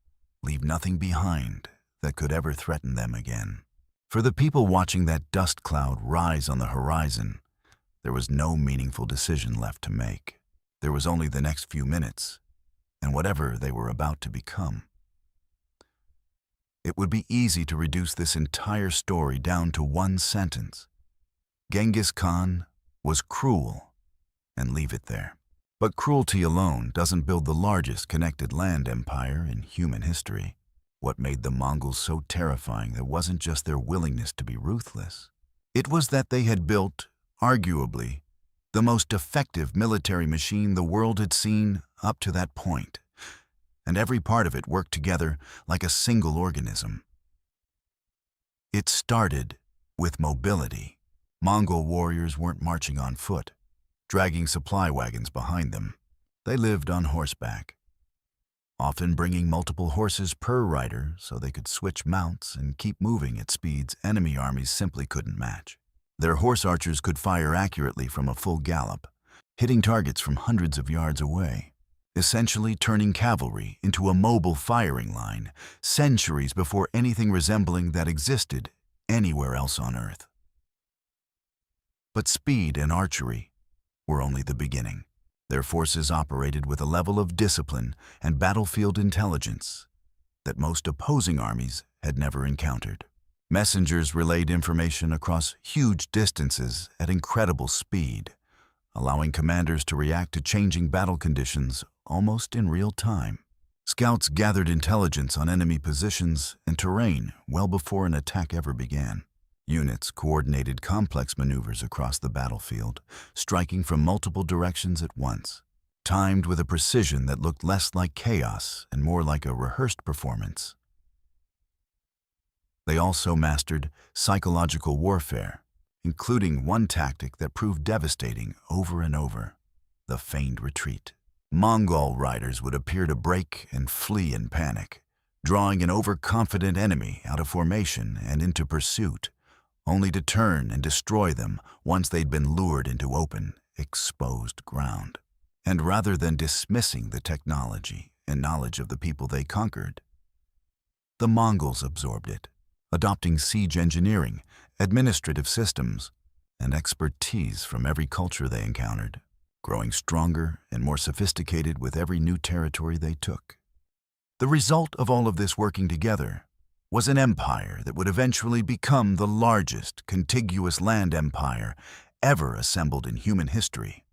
leave nothing behind that could ever threaten them again. For the people watching that dust cloud rise on the horizon, there was no meaningful decision left to make. There was only the next few minutes, and whatever they were about to become. It would be easy to reduce this entire story down to one sentence. Genghis Khan was cruel, and leave it there. But cruelty alone doesn't build the largest connected land empire in human history. What made the Mongols so terrifying that wasn't just their willingness to be ruthless. It was that they had built, arguably, the most effective military machine the world had seen up to that point, and every part of it worked together like a single organism. It started with mobility. Mongol warriors weren't marching on foot, dragging supply wagons behind them. They lived on horseback, often bringing multiple horses per rider so they could switch mounts and keep moving at speeds enemy armies simply couldn't match. Their horse archers could fire accurately from a full gallop, hitting targets from hundreds of yards away, essentially turning cavalry into a mobile firing line centuries before anything resembling that existed anywhere else on Earth. But speed and archery were only the beginning. Their forces operated with a level of discipline and battlefield intelligence that most opposing armies had never encountered. Messengers relayed information across huge distances at incredible speed, allowing commanders to react to changing battle conditions almost in real time. Scouts gathered intelligence on enemy positions and terrain well before an attack ever began. Units coordinated complex maneuvers across the battlefield, striking from multiple directions at once, timed with a precision that looked less like chaos and more like a rehearsed performance. They also mastered psychological warfare, including one tactic that proved devastating over and over: the feigned retreat. Mongol riders would appear to break and flee in panic, drawing an overconfident enemy out of formation and into pursuit, only to turn and destroy them once they'd been lured into open, exposed ground. And rather than dismissing the technology and knowledge of the people they conquered, the Mongols absorbed it, adopting siege engineering, administrative systems, and expertise from every culture they encountered, growing stronger and more sophisticated with every new territory they took. The result of all of this working together was an empire that would eventually become the largest contiguous land empire ever assembled in human history,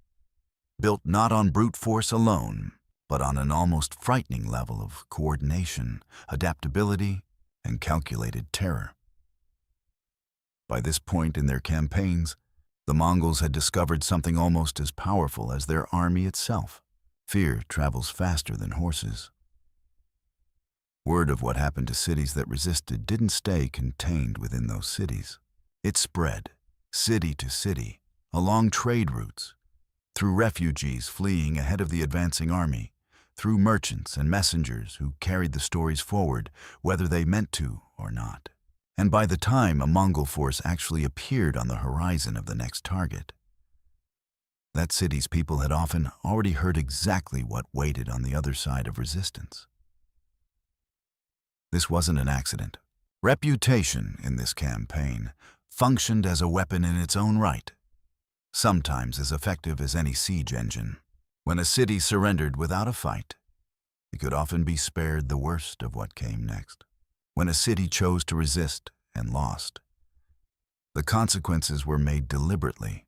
built not on brute force alone, but on an almost frightening level of coordination, adaptability, and calculated terror. By this point in their campaigns, the Mongols had discovered something almost as powerful as their army itself: Fear travels faster than horses. Word of what happened to cities that resisted didn't stay contained within those cities. It spread, city to city, along trade routes, through refugees fleeing ahead of the advancing army, through merchants and messengers who carried the stories forward, whether they meant to or not. And by the time a Mongol force actually appeared on the horizon of the next target, that city's people had often already heard exactly what waited on the other side of resistance. This wasn't an accident. Reputation in this campaign functioned as a weapon in its own right, sometimes as effective as any siege engine. When a city surrendered without a fight, it could often be spared the worst of what came next. When a city chose to resist and lost, the consequences were made deliberately,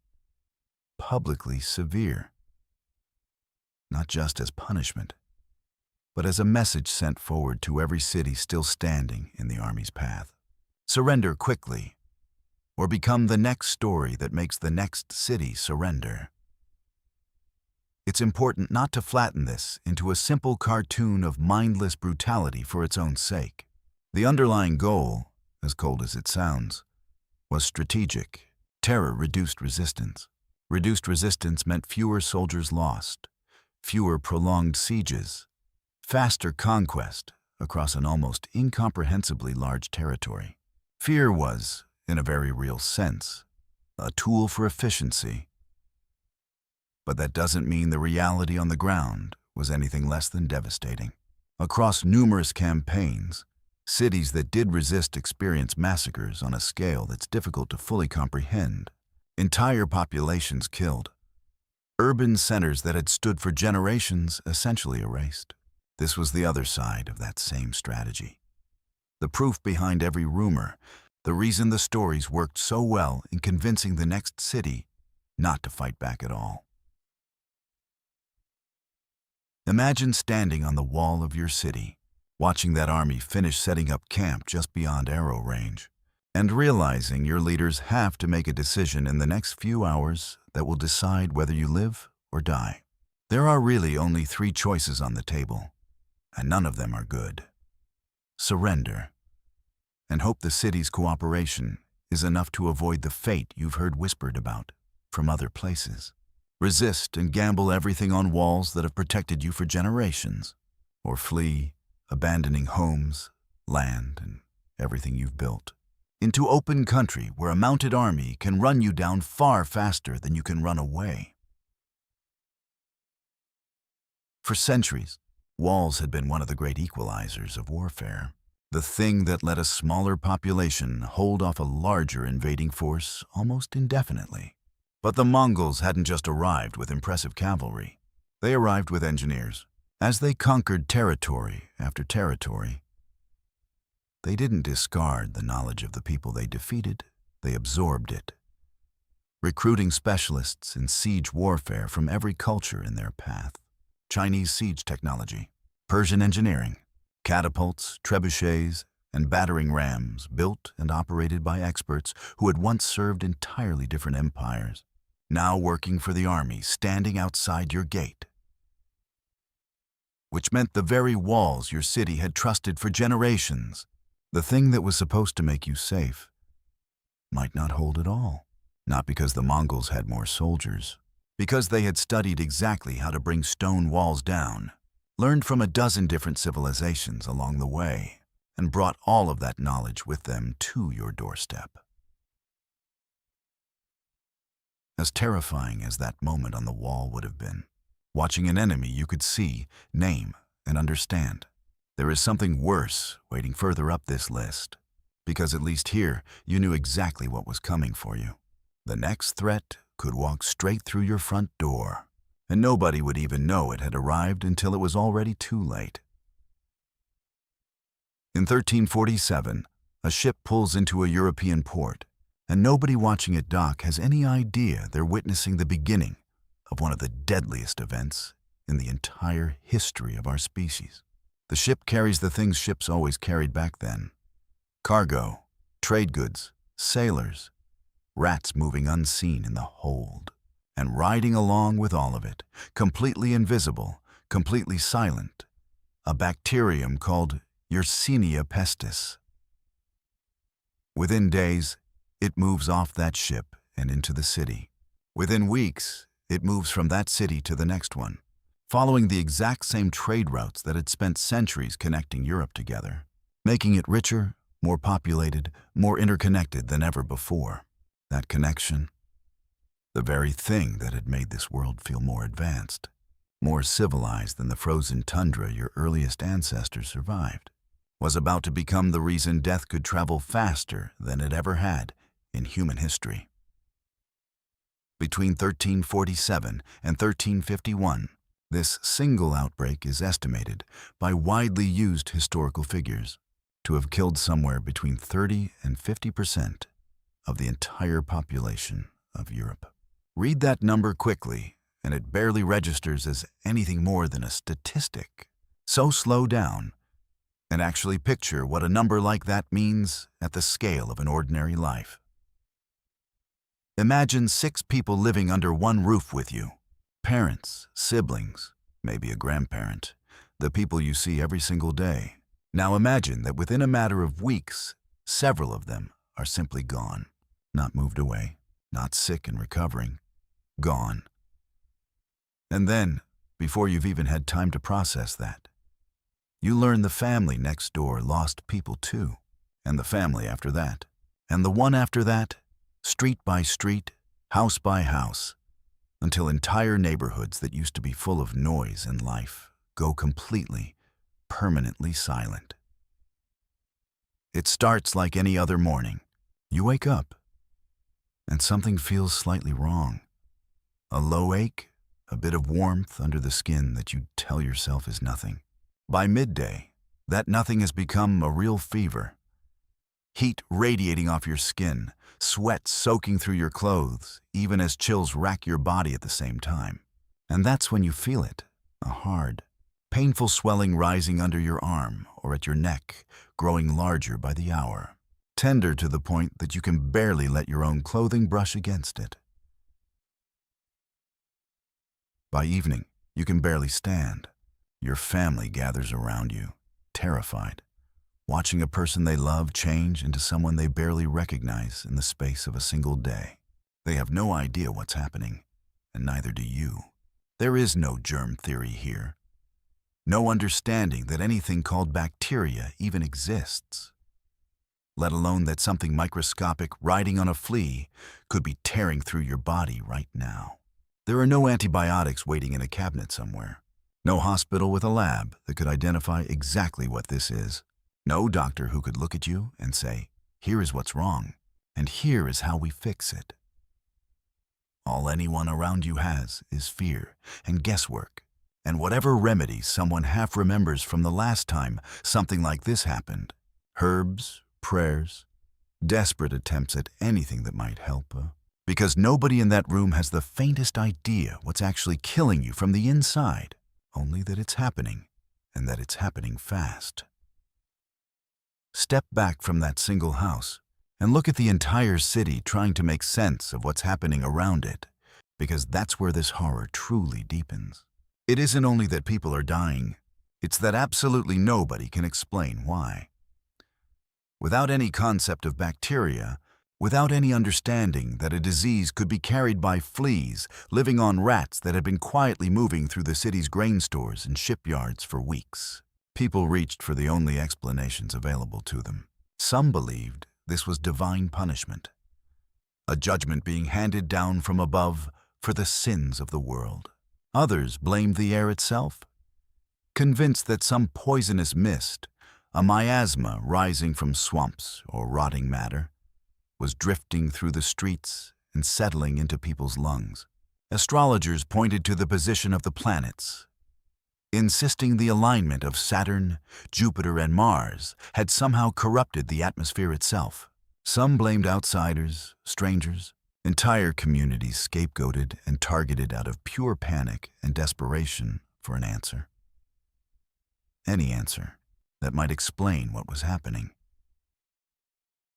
publicly severe, not just as punishment, but as a message sent forward to every city still standing in the army's path. Surrender quickly, or become the next story that makes the next city surrender. It's important not to flatten this into a simple cartoon of mindless brutality for its own sake. The underlying goal, as cold as it sounds, was strategic. Terror reduced resistance. Reduced resistance meant fewer soldiers lost, fewer prolonged sieges, faster conquest across an almost incomprehensibly large territory. Fear was, in a very real sense, a tool for efficiency. But that doesn't mean the reality on the ground was anything less than devastating. Across numerous campaigns, cities that did resist experienced massacres on a scale that's difficult to fully comprehend. Entire populations killed. Urban centers that had stood for generations essentially erased. This was the other side of that same strategy. The proof behind every rumor, the reason the stories worked so well in convincing the next city not to fight back at all. Imagine standing on the wall of your city, watching that army finish setting up camp just beyond arrow range, and realizing your leaders have to make a decision in the next few hours that will decide whether you live or die. There are really only 3 choices on the table, and none of them are good. Surrender, and hope the city's cooperation is enough to avoid the fate you've heard whispered about from other places. Resist and gamble everything on walls that have protected you for generations, or flee, abandoning homes, land, and everything you've built, into open country where a mounted army can run you down far faster than you can run away. For centuries, walls had been one of the great equalizers of warfare, the thing that let a smaller population hold off a larger invading force almost indefinitely. But the Mongols hadn't just arrived with impressive cavalry. They arrived with engineers. As they conquered territory after territory, they didn't discard the knowledge of the people they defeated, they absorbed it, recruiting specialists in siege warfare from every culture in their path. Chinese siege technology, Persian engineering, catapults, trebuchets, and battering rams built and operated by experts who had once served entirely different empires, now working for the army standing outside your gate. Which meant the very walls your city had trusted for generations, the thing that was supposed to make you safe, might not hold at all. Not because the Mongols had more soldiers, because they had studied exactly how to bring stone walls down, learned from a dozen different civilizations along the way, and brought all of that knowledge with them to your doorstep. As terrifying as that moment on the wall would have been, watching an enemy you could see, name, and understand, there is something worse waiting further up this list, because at least here you knew exactly what was coming for you. The next threat could walk straight through your front door, and nobody would even know it had arrived until it was already too late. In 1347, a ship pulls into a European port, and nobody watching it dock has any idea they're witnessing the beginning of one of the deadliest events in the entire history of our species. The ship carries the things ships always carried back then: cargo, trade goods, sailors, rats moving unseen in the hold. And riding along with all of it, completely invisible, completely silent, a bacterium called Yersinia pestis. Within days, it moves off that ship and into the city. Within weeks, it moves from that city to the next one, following the exact same trade routes that had spent centuries connecting Europe together, making it richer, more populated, more interconnected than ever before. That connection, the very thing that had made this world feel more advanced, more civilized than the frozen tundra your earliest ancestors survived, was about to become the reason death could travel faster than it ever had in human history. Between 1347 and 1351, this single outbreak is estimated by widely used historical figures to have killed somewhere between 30 and 50% of the entire population of Europe. Read that number quickly, and it barely registers as anything more than a statistic. So slow down and actually picture what a number like that means at the scale of an ordinary life. Imagine 6 people living under one roof with you. Parents, siblings, maybe a grandparent, the people you see every single day. Now imagine that within a matter of weeks, several of them are simply gone. Not moved away, not sick and recovering. Gone. And then, before you've even had time to process that, you learn the family next door lost people too, and the family after that, and the one after that, street by street, house by house, until entire neighborhoods that used to be full of noise and life go completely, permanently silent. It starts like any other morning. You wake up, and something feels slightly wrong. A low ache, a bit of warmth under the skin that you tell yourself is nothing. By midday, that nothing has become a real fever. Heat radiating off your skin, sweat soaking through your clothes, even as chills rack your body at the same time. And that's when you feel it, a hard, painful swelling rising under your arm or at your neck, growing larger by the hour, tender to the point that you can barely let your own clothing brush against it. By evening, you can barely stand. Your family gathers around you, terrified, watching a person they love change into someone they barely recognize in the space of a single day. They have no idea what's happening, and neither do you. There is no germ theory here. No understanding that anything called bacteria even exists, let alone that something microscopic riding on a flea could be tearing through your body right now. There are no antibiotics waiting in a cabinet somewhere. No hospital with a lab that could identify exactly what this is. No doctor who could look at you and say, "Here is what's wrong, and here is how we fix it." All anyone around you has is fear and guesswork, and whatever remedy someone half remembers from the last time something like this happened. Herbs, prayers, desperate attempts at anything that might help, because nobody in that room has the faintest idea what's actually killing you from the inside, only that it's happening, and that it's happening fast. Step back from that single house and look at the entire city trying to make sense of what's happening around it, because that's where this horror truly deepens. It isn't only that people are dying, it's that absolutely nobody can explain why. Without any concept of bacteria, without any understanding that a disease could be carried by fleas living on rats that had been quietly moving through the city's grain stores and shipyards for weeks, people reached for the only explanations available to them. Some believed this was divine punishment, a judgment being handed down from above for the sins of the world. Others blamed the air itself, convinced that some poisonous mist, a miasma rising from swamps or rotting matter, was drifting through the streets and settling into people's lungs. Astrologers pointed to the position of the planets, insisting the alignment of Saturn, Jupiter, and Mars had somehow corrupted the atmosphere itself. Some blamed outsiders, strangers, entire communities scapegoated and targeted out of pure panic and desperation for an answer. Any answer that might explain what was happening.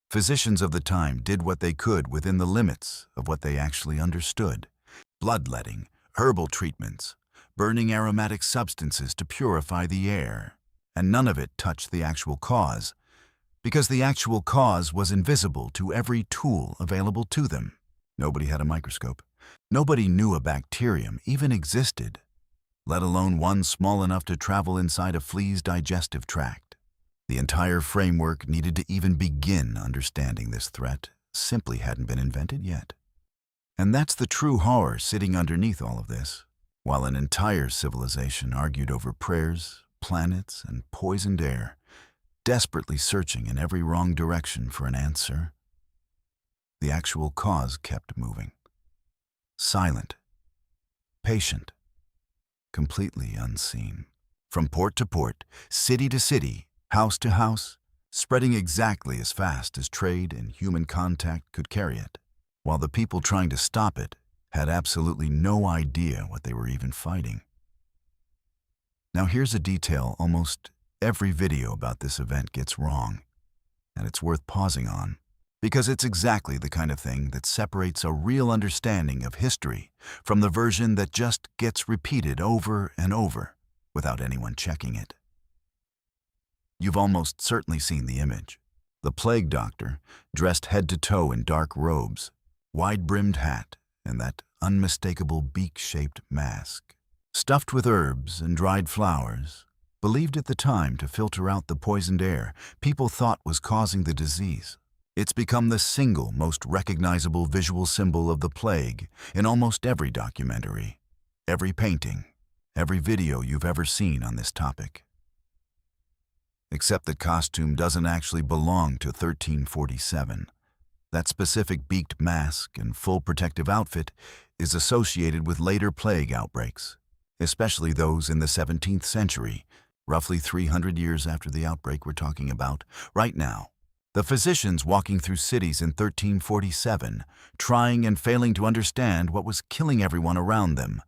Physicians of the time did what they could within the limits of what they actually understood. Bloodletting, herbal treatments, burning aromatic substances to purify the air, and none of it touched the actual cause, because the actual cause was invisible to every tool available to them. Nobody had a microscope. Nobody knew a bacterium even existed, let alone one small enough to travel inside a flea's digestive tract. The entire framework needed to even begin understanding this threat simply hadn't been invented yet. And that's the true horror sitting underneath all of this. While an entire civilization argued over prayers, planets, and poisoned air, desperately searching in every wrong direction for an answer, the actual cause kept moving. Silent, patient, completely unseen. From port to port, city to city, house to house, spreading exactly as fast as trade and human contact could carry it, while the people trying to stop it had absolutely no idea what they were even fighting. Now here's a detail almost every video about this event gets wrong, and it's worth pausing on, because it's exactly the kind of thing that separates a real understanding of history from the version that just gets repeated over and over without anyone checking it. You've almost certainly seen the image. The plague doctor, dressed head to toe in dark robes, wide-brimmed hat, and that unmistakable beak-shaped mask, stuffed with herbs and dried flowers, believed at the time to filter out the poisoned air people thought was causing the disease. It's become the single most recognizable visual symbol of the plague in almost every documentary, every painting, every video you've ever seen on this topic. Except that costume doesn't actually belong to 1347. That specific beaked mask and full protective outfit is associated with later plague outbreaks, especially those in the 17th century, roughly 300 years after the outbreak we're talking about right now. The physicians walking through cities in 1347, trying and failing to understand what was killing everyone around them,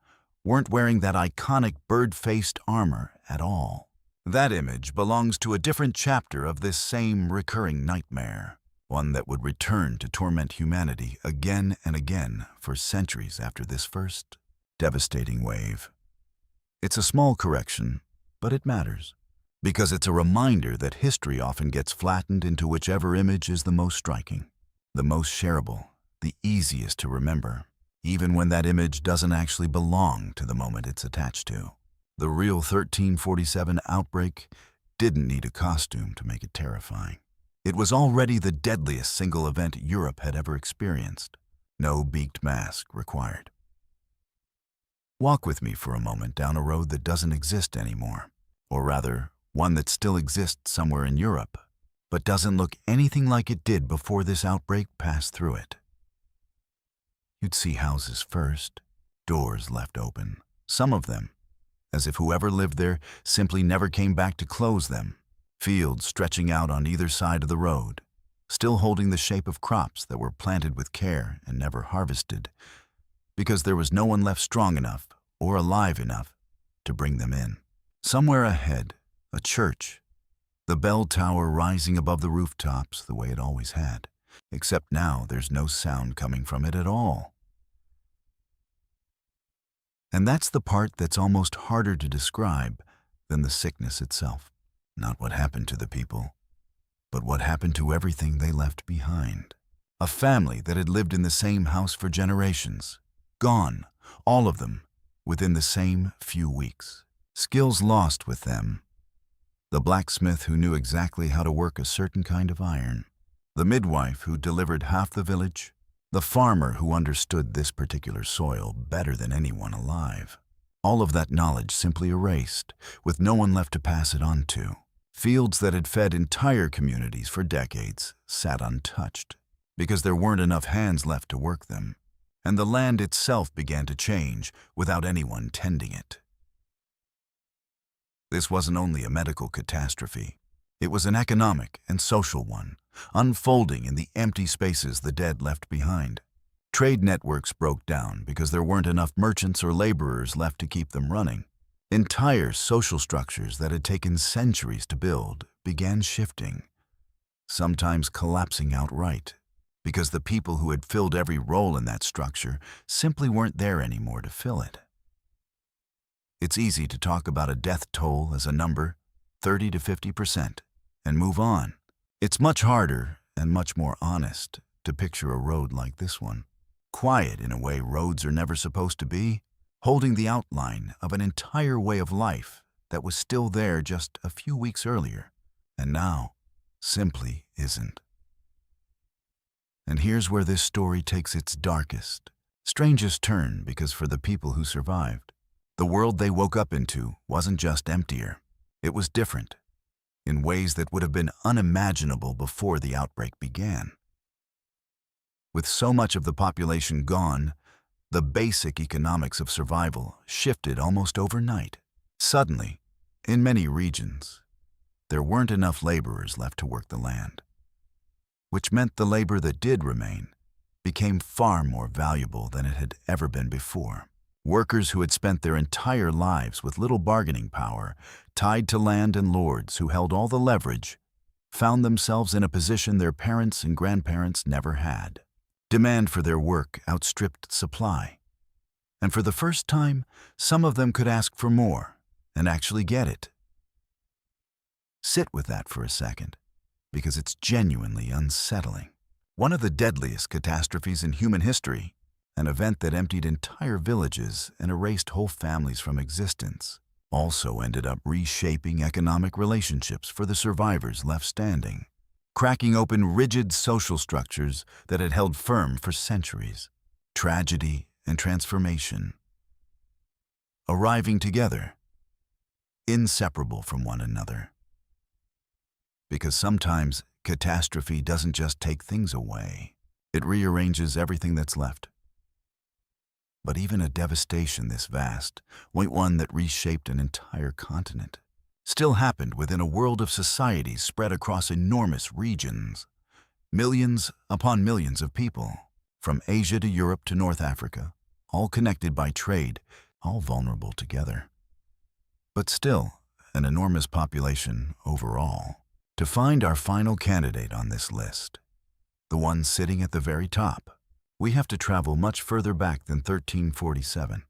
weren't wearing that iconic bird-faced armor at all. That image belongs to a different chapter of this same recurring nightmare, one that would return to torment humanity again and again for centuries after this first devastating wave. It's a small correction, but it matters, because it's a reminder that history often gets flattened into whichever image is the most striking, the most shareable, the easiest to remember, even when that image doesn't actually belong to the moment it's attached to. The real 1347 outbreak didn't need a costume to make it terrifying. It was already the deadliest single event Europe had ever experienced. No beaked mask required. Walk with me for a moment down a road that doesn't exist anymore, or rather, one that still exists somewhere in Europe, but doesn't look anything like it did before this outbreak passed through it. You'd see houses first, doors left open, some of them, as if whoever lived there simply never came back to close them, fields stretching out on either side of the road, still holding the shape of crops that were planted with care and never harvested, because there was no one left strong enough or alive enough to bring them in. Somewhere ahead, a church, the bell tower rising above the rooftops the way it always had, except now there's no sound coming from it at all. And that's the part that's almost harder to describe than the sickness itself. Not what happened to the people, but what happened to everything they left behind. A family that had lived in the same house for generations, gone, all of them, within the same few weeks. Skills lost with them. The blacksmith who knew exactly how to work a certain kind of iron. The midwife who delivered half the village. The farmer who understood this particular soil better than anyone alive. All of that knowledge simply erased, with no one left to pass it on to. Fields that had fed entire communities for decades sat untouched, because there weren't enough hands left to work them. And the land itself began to change without anyone tending it. This wasn't only a medical catastrophe. It was an economic and social one, unfolding in the empty spaces the dead left behind. Trade networks broke down because there weren't enough merchants or laborers left to keep them running. Entire social structures that had taken centuries to build began shifting, sometimes collapsing outright, because the people who had filled every role in that structure simply weren't there anymore to fill it. It's easy to talk about a death toll as a number, 30 to 50%, and move on. It's much harder and much more honest to picture a road like this one. Quiet in a way roads are never supposed to be, holding the outline of an entire way of life that was still there just a few weeks earlier, and now simply isn't. And here's where this story takes its darkest, strangest turn, because for the people who survived, the world they woke up into wasn't just emptier. It was different, in ways that would have been unimaginable before the outbreak began. With so much of the population gone, the basic economics of survival shifted almost overnight. Suddenly, in many regions, there weren't enough laborers left to work the land, which meant the labor that did remain became far more valuable than it had ever been before. Workers who had spent their entire lives with little bargaining power, tied to land and lords who held all the leverage, found themselves in a position their parents and grandparents never had. Demand for their work outstripped supply, and for the first time, some of them could ask for more and actually get it. Sit with that for a second, because it's genuinely unsettling. One of the deadliest catastrophes in human history, an event that emptied entire villages and erased whole families from existence, also ended up reshaping economic relationships for the survivors left standing, cracking open rigid social structures that had held firm for centuries. Tragedy and transformation, arriving together, inseparable from one another. Because sometimes catastrophe doesn't just take things away, it rearranges everything that's left. But even a devastation this vast, one that reshaped an entire continent, still happened within a world of societies spread across enormous regions. Millions upon millions of people, from Asia to Europe to North Africa, all connected by trade, all vulnerable together. But still, an enormous population overall. To find our final candidate on this list, the one sitting at the very top, we have to travel much further back than 1347.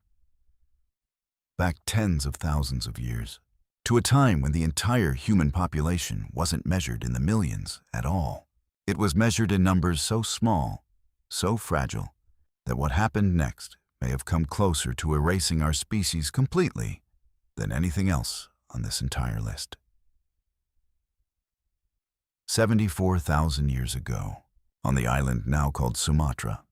Back tens of thousands of years, to a time when the entire human population wasn't measured in the millions at all. It was measured in numbers so small, so fragile, that what happened next may have come closer to erasing our species completely than anything else on this entire list. 74,000 years ago, on the island now called Sumatra,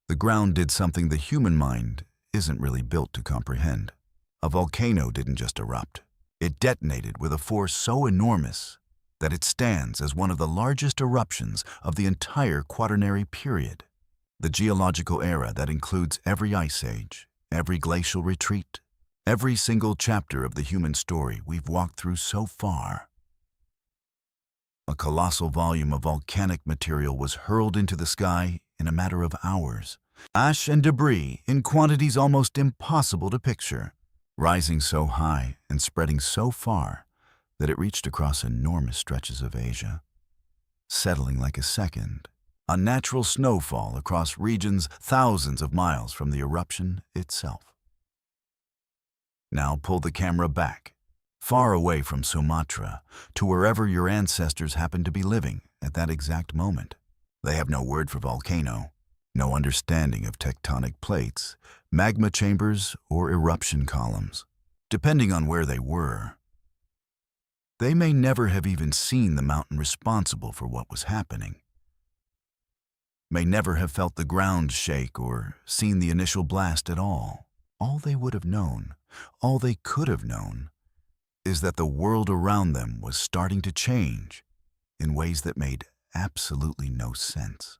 the ground did something the human mind isn't really built to comprehend. A volcano didn't just erupt. It detonated with a force so enormous that it stands as one of the largest eruptions of the entire Quaternary period, the geological era that includes every ice age, every glacial retreat, every single chapter of the human story we've walked through so far. A colossal volume of volcanic material was hurled into the sky in a matter of hours. Ash and debris in quantities almost impossible to picture, rising so high and spreading so far that it reached across enormous stretches of Asia, settling like a second, unnatural snowfall across regions thousands of miles from the eruption itself. Now pull the camera back, far away from Sumatra, to wherever your ancestors happen to be living at that exact moment. They have no word for volcano, no understanding of tectonic plates, magma chambers, or eruption columns. Depending on where they were, they may never have even seen the mountain responsible for what was happening, may never have felt the ground shake or seen the initial blast at all. All they would have known, all they could have known, is that the world around them was starting to change in ways that made absolutely no sense.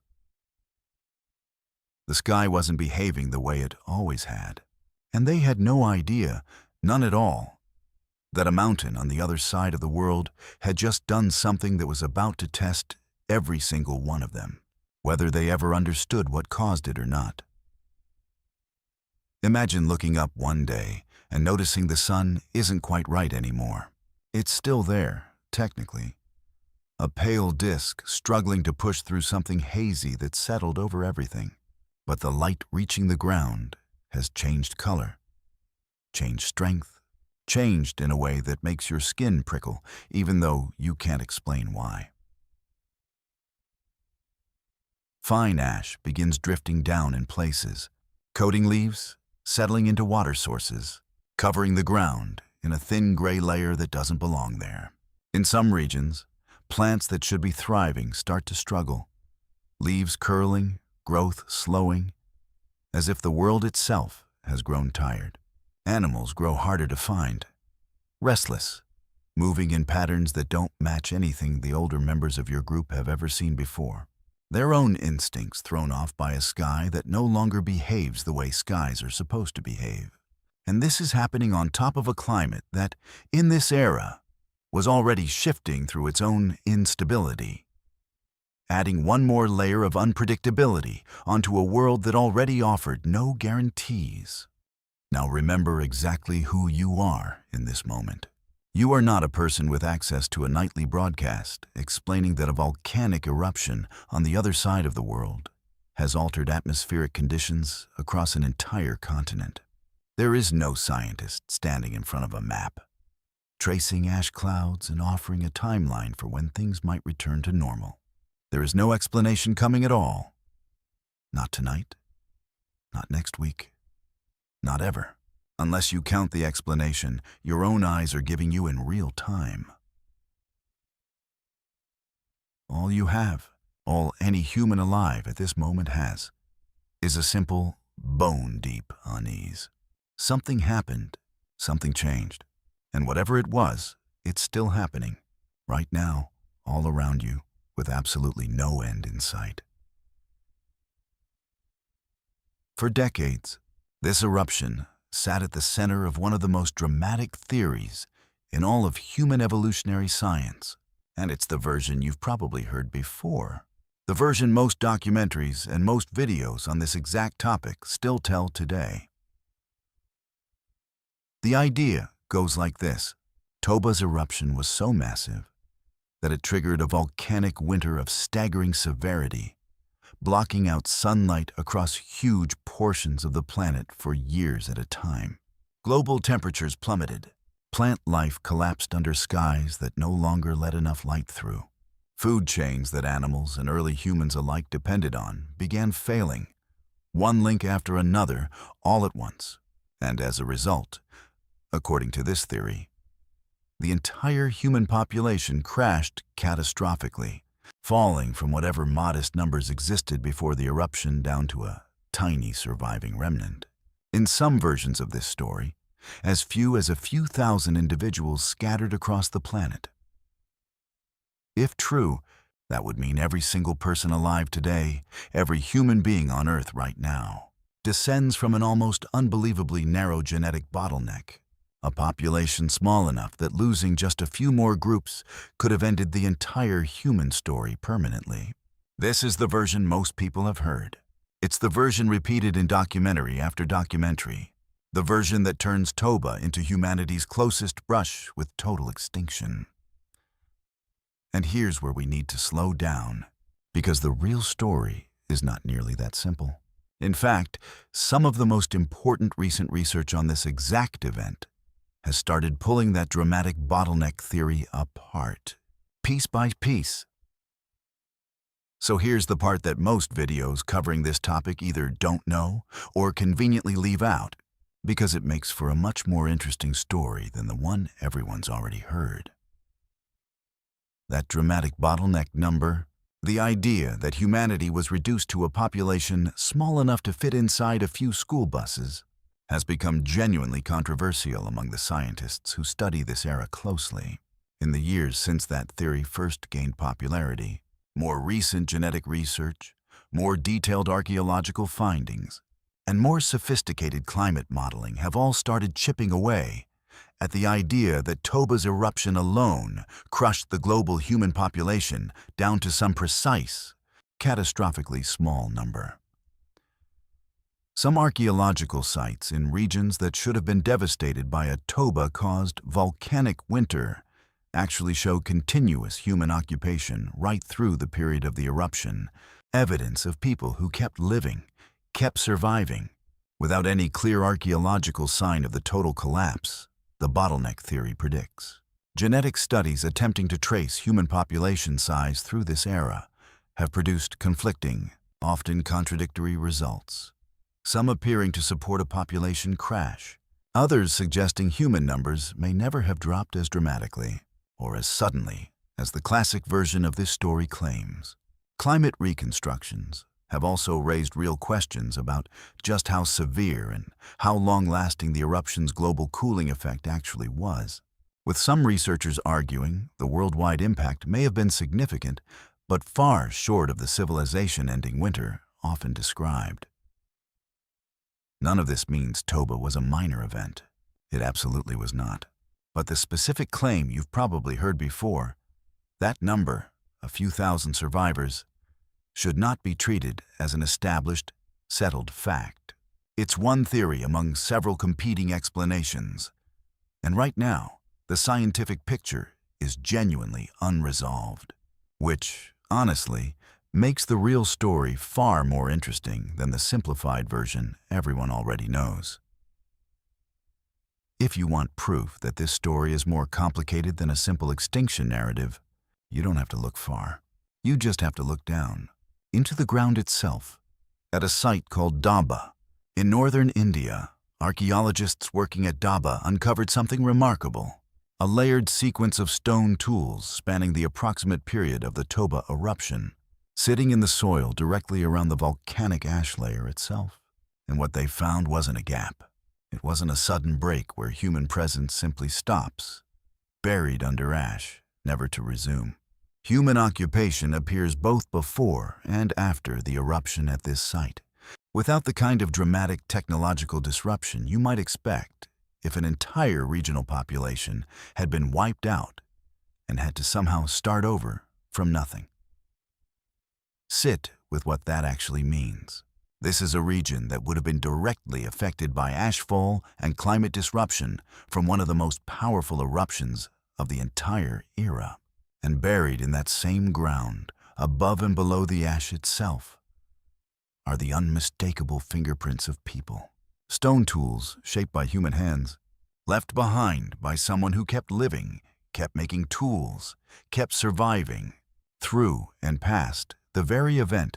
The sky wasn't behaving the way it always had, and they had no idea, none at all, that a mountain on the other side of the world had just done something that was about to test every single one of them, whether they ever understood what caused it or not. Imagine looking up one day and noticing the sun isn't quite right anymore. It's still there, technically, a pale disk struggling to push through something hazy that settled over everything. But the light reaching the ground has changed color. changed strength, changed in a way that makes your skin prickle, even though you can't explain why. Fine ash begins drifting down in places, coating leaves, settling into water sources, covering the ground in a thin gray layer that doesn't belong there. In some regions, plants that should be thriving start to struggle, leaves curling, growth slowing, as if the world itself has grown tired. Animals grow harder to find, restless, moving in patterns that don't match anything the older members of your group have ever seen before. Their own instincts thrown off by a sky that no longer behaves the way skies are supposed to behave. And this is happening on top of a climate that, in this era, was already shifting through its own instability, adding one more layer of unpredictability onto a world that already offered no guarantees. Now remember exactly who you are in this moment. You are not a person with access to a nightly broadcast explaining that a volcanic eruption on the other side of the world has altered atmospheric conditions across an entire continent. There is no scientist standing in front of a map, tracing ash clouds and offering a timeline for when things might return to normal. There is no explanation coming at all. Not tonight, not next week, not ever. Unless you count the explanation your own eyes are giving you in real time. All you have, all any human alive at this moment has, is a simple, bone-deep unease. Something happened, something changed, and whatever it was, it's still happening, right now, all around you, with absolutely no end in sight. For decades, this eruption sat at the center of one of the most dramatic theories in all of human evolutionary science, and it's the version you've probably heard before. The version most documentaries and most videos on this exact topic still tell today. The idea goes like this. Toba's eruption was so massive that it triggered a volcanic winter of staggering severity, blocking out sunlight across huge portions of the planet for years at a time. Global temperatures plummeted. Plant life collapsed under skies that no longer let enough light through. Food chains that animals and early humans alike depended on began failing, one link after another, all at once. And as a result, according to this theory, the entire human population crashed catastrophically, falling from whatever modest numbers existed before the eruption down to a tiny surviving remnant. In some versions of this story, as few as a few thousand individuals scattered across the planet. If true, that would mean every single person alive today, every human being on Earth right now, descends from an almost unbelievably narrow genetic bottleneck, a population small enough that losing just a few more groups could have ended the entire human story permanently. This is the version most people have heard. It's the version repeated in documentary after documentary, the version that turns Toba into humanity's closest brush with total extinction. And here's where we need to slow down, because the real story is not nearly that simple. In fact, some of the most important recent research on this exact event has started pulling that dramatic bottleneck theory apart, piece by piece. So here's the part that most videos covering this topic either don't know or conveniently leave out, because it makes for a much more interesting story than the one everyone's already heard. That dramatic bottleneck number, the idea that humanity was reduced to a population small enough to fit inside a few school buses, has become genuinely controversial among the scientists who study this era closely. In the years since that theory first gained popularity, more recent genetic research, more detailed archaeological findings, and more sophisticated climate modeling have all started chipping away at the idea that Toba's eruption alone crushed the global human population down to some precise, catastrophically small number. Some archaeological sites in regions that should have been devastated by a Toba-caused volcanic winter actually show continuous human occupation right through the period of the eruption, evidence of people who kept living, kept surviving, without any clear archaeological sign of the total collapse, the bottleneck theory predicts. Genetic studies attempting to trace human population size through this era have produced conflicting, often contradictory results. Some appearing to support a population crash, others suggesting human numbers may never have dropped as dramatically or as suddenly as the classic version of this story claims. Climate reconstructions have also raised real questions about just how severe and how long-lasting the eruption's global cooling effect actually was, with some researchers arguing the worldwide impact may have been significant, but far short of the civilization-ending winter often described. None of this means Toba was a minor event. It absolutely was not. But the specific claim you've probably heard before, that number, a few thousand survivors, should not be treated as an established, settled fact. It's one theory among several competing explanations. And right now, the scientific picture is genuinely unresolved, which, honestly, makes the real story far more interesting than the simplified version everyone already knows. If you want proof that this story is more complicated than a simple extinction narrative, you don't have to look far. You just have to look down, into the ground itself, at a site called Toba. In northern India, archaeologists working at Toba uncovered something remarkable: a layered sequence of stone tools spanning the approximate period of the Toba eruption, sitting in the soil directly around the volcanic ash layer itself. And what they found wasn't a gap. It wasn't a sudden break where human presence simply stops, buried under ash, never to resume. Human occupation appears both before and after the eruption at this site, without the kind of dramatic technological disruption you might expect if an entire regional population had been wiped out and had to somehow start over from nothing. Sit with what that actually means. This is a region that would have been directly affected by ashfall and climate disruption from one of the most powerful eruptions of the entire era. And buried in that same ground, above and below the ash itself, are the unmistakable fingerprints of people. Stone tools shaped by human hands, left behind by someone who kept living, kept making tools, kept surviving, through and past the very event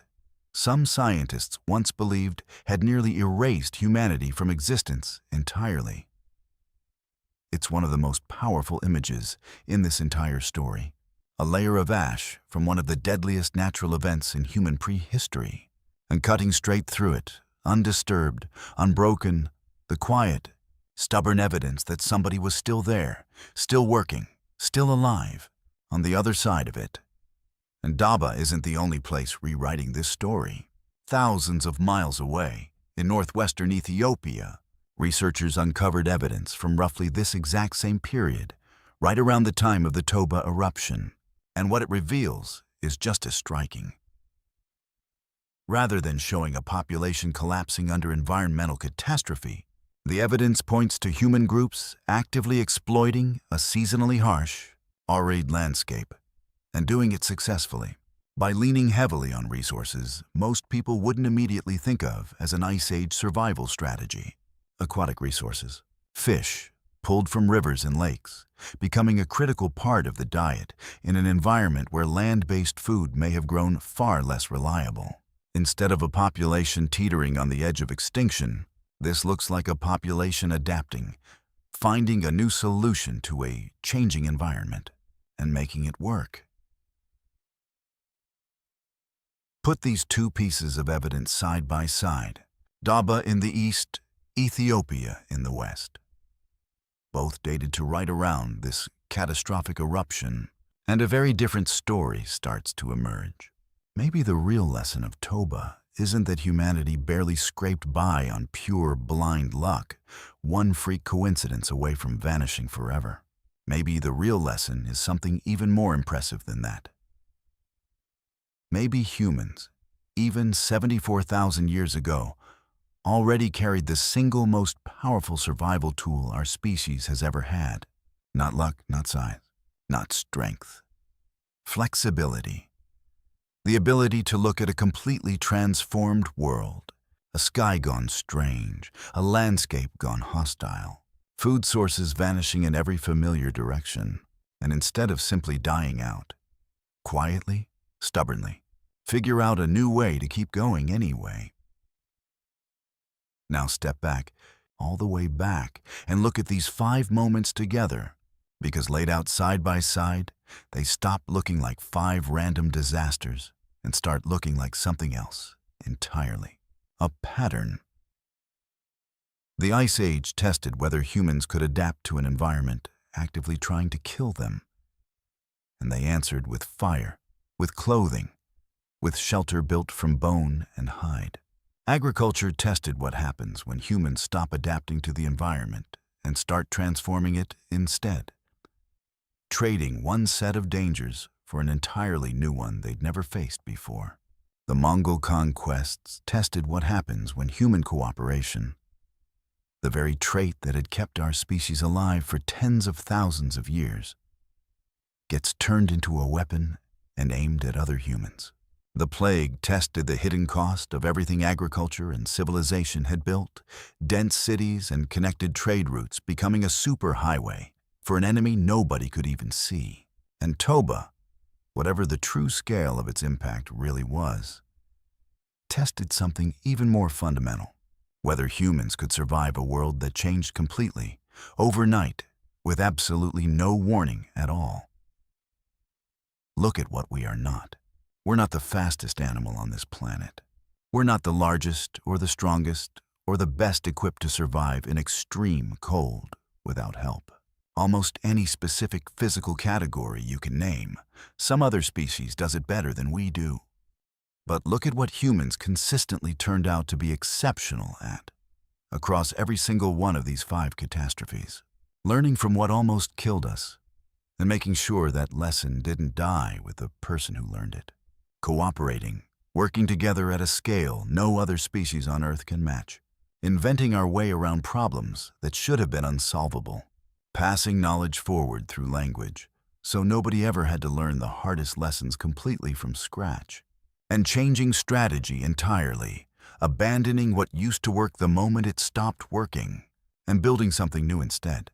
some scientists once believed had nearly erased humanity from existence entirely. It's one of the most powerful images in this entire story. A layer of ash from one of the deadliest natural events in human prehistory, and cutting straight through it, undisturbed, unbroken, the quiet, stubborn evidence that somebody was still there, still working, still alive, on the other side of it. And Toba isn't the only place rewriting this story. Thousands of miles away, in northwestern Ethiopia, researchers uncovered evidence from roughly this exact same period, right around the time of the Toba eruption. And what it reveals is just as striking. Rather than showing a population collapsing under environmental catastrophe, the evidence points to human groups actively exploiting a seasonally harsh, arid landscape, and doing it successfully. By leaning heavily on resources most people wouldn't immediately think of as an Ice Age survival strategy. Aquatic resources, fish, pulled from rivers and lakes, becoming a critical part of the diet in an environment where land-based food may have grown far less reliable. Instead of a population teetering on the edge of extinction, this looks like a population adapting, finding a new solution to a changing environment, and making it work. Put these two pieces of evidence side by side, Toba in the east, Ethiopia in the west. Both dated to right around this catastrophic eruption, and a very different story starts to emerge. Maybe the real lesson of Toba isn't that humanity barely scraped by on pure blind luck, one freak coincidence away from vanishing forever. Maybe the real lesson is something even more impressive than that. Maybe humans, even 74,000 years ago, already carried the single most powerful survival tool our species has ever had. Not luck, not size, not strength. Flexibility. The ability to look at a completely transformed world, A sky gone strange, a landscape gone hostile, food sources vanishing in every familiar direction, and instead of simply dying out, quietly, stubbornly, figure out a new way to keep going anyway. Now step back, all the way back, and look at these 5 moments together, because laid out side by side, they stop looking like 5 random disasters and start looking like something else entirely. A pattern. The Ice Age tested whether humans could adapt to an environment actively trying to kill them. And they answered with fire, with clothing, with shelter built from bone and hide. Agriculture tested what happens when humans stop adapting to the environment and start transforming it instead, trading one set of dangers for an entirely new one they'd never faced before. The Mongol conquests tested what happens when human cooperation, the very trait that had kept our species alive for tens of thousands of years, gets turned into a weapon and aimed at other humans. The plague tested the hidden cost of everything agriculture and civilization had built, dense cities and connected trade routes becoming a superhighway for an enemy nobody could even see. And Toba, whatever the true scale of its impact really was, tested something even more fundamental: whether humans could survive a world that changed completely, overnight, with absolutely no warning at all. Look at what we are not. We're not the fastest animal on this planet. We're not the largest or the strongest or the best equipped to survive in extreme cold without help. Almost any specific physical category you can name, some other species does it better than we do. But look at what humans consistently turned out to be exceptional at, across every single one of these 5 catastrophes. Learning from what almost killed us, and making sure that lesson didn't die with the person who learned it. Cooperating, working together at a scale no other species on Earth can match. Inventing our way around problems that should have been unsolvable. Passing knowledge forward through language, so nobody ever had to learn the hardest lessons completely from scratch. And changing strategy entirely, abandoning what used to work the moment it stopped working, and building something new instead.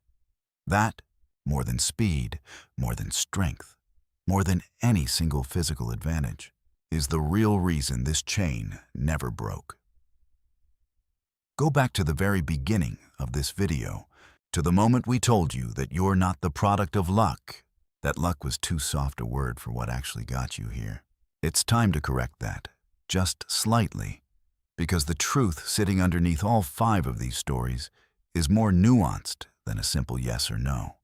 That, more than speed, more than strength, more than any single physical advantage, is the real reason this chain never broke. Go back to the very beginning of this video, to the moment we told you that you're not the product of luck. That luck was too soft a word for what actually got you here. It's time to correct that, just slightly, because the truth sitting underneath all 5 of these stories is more nuanced than a simple yes or no.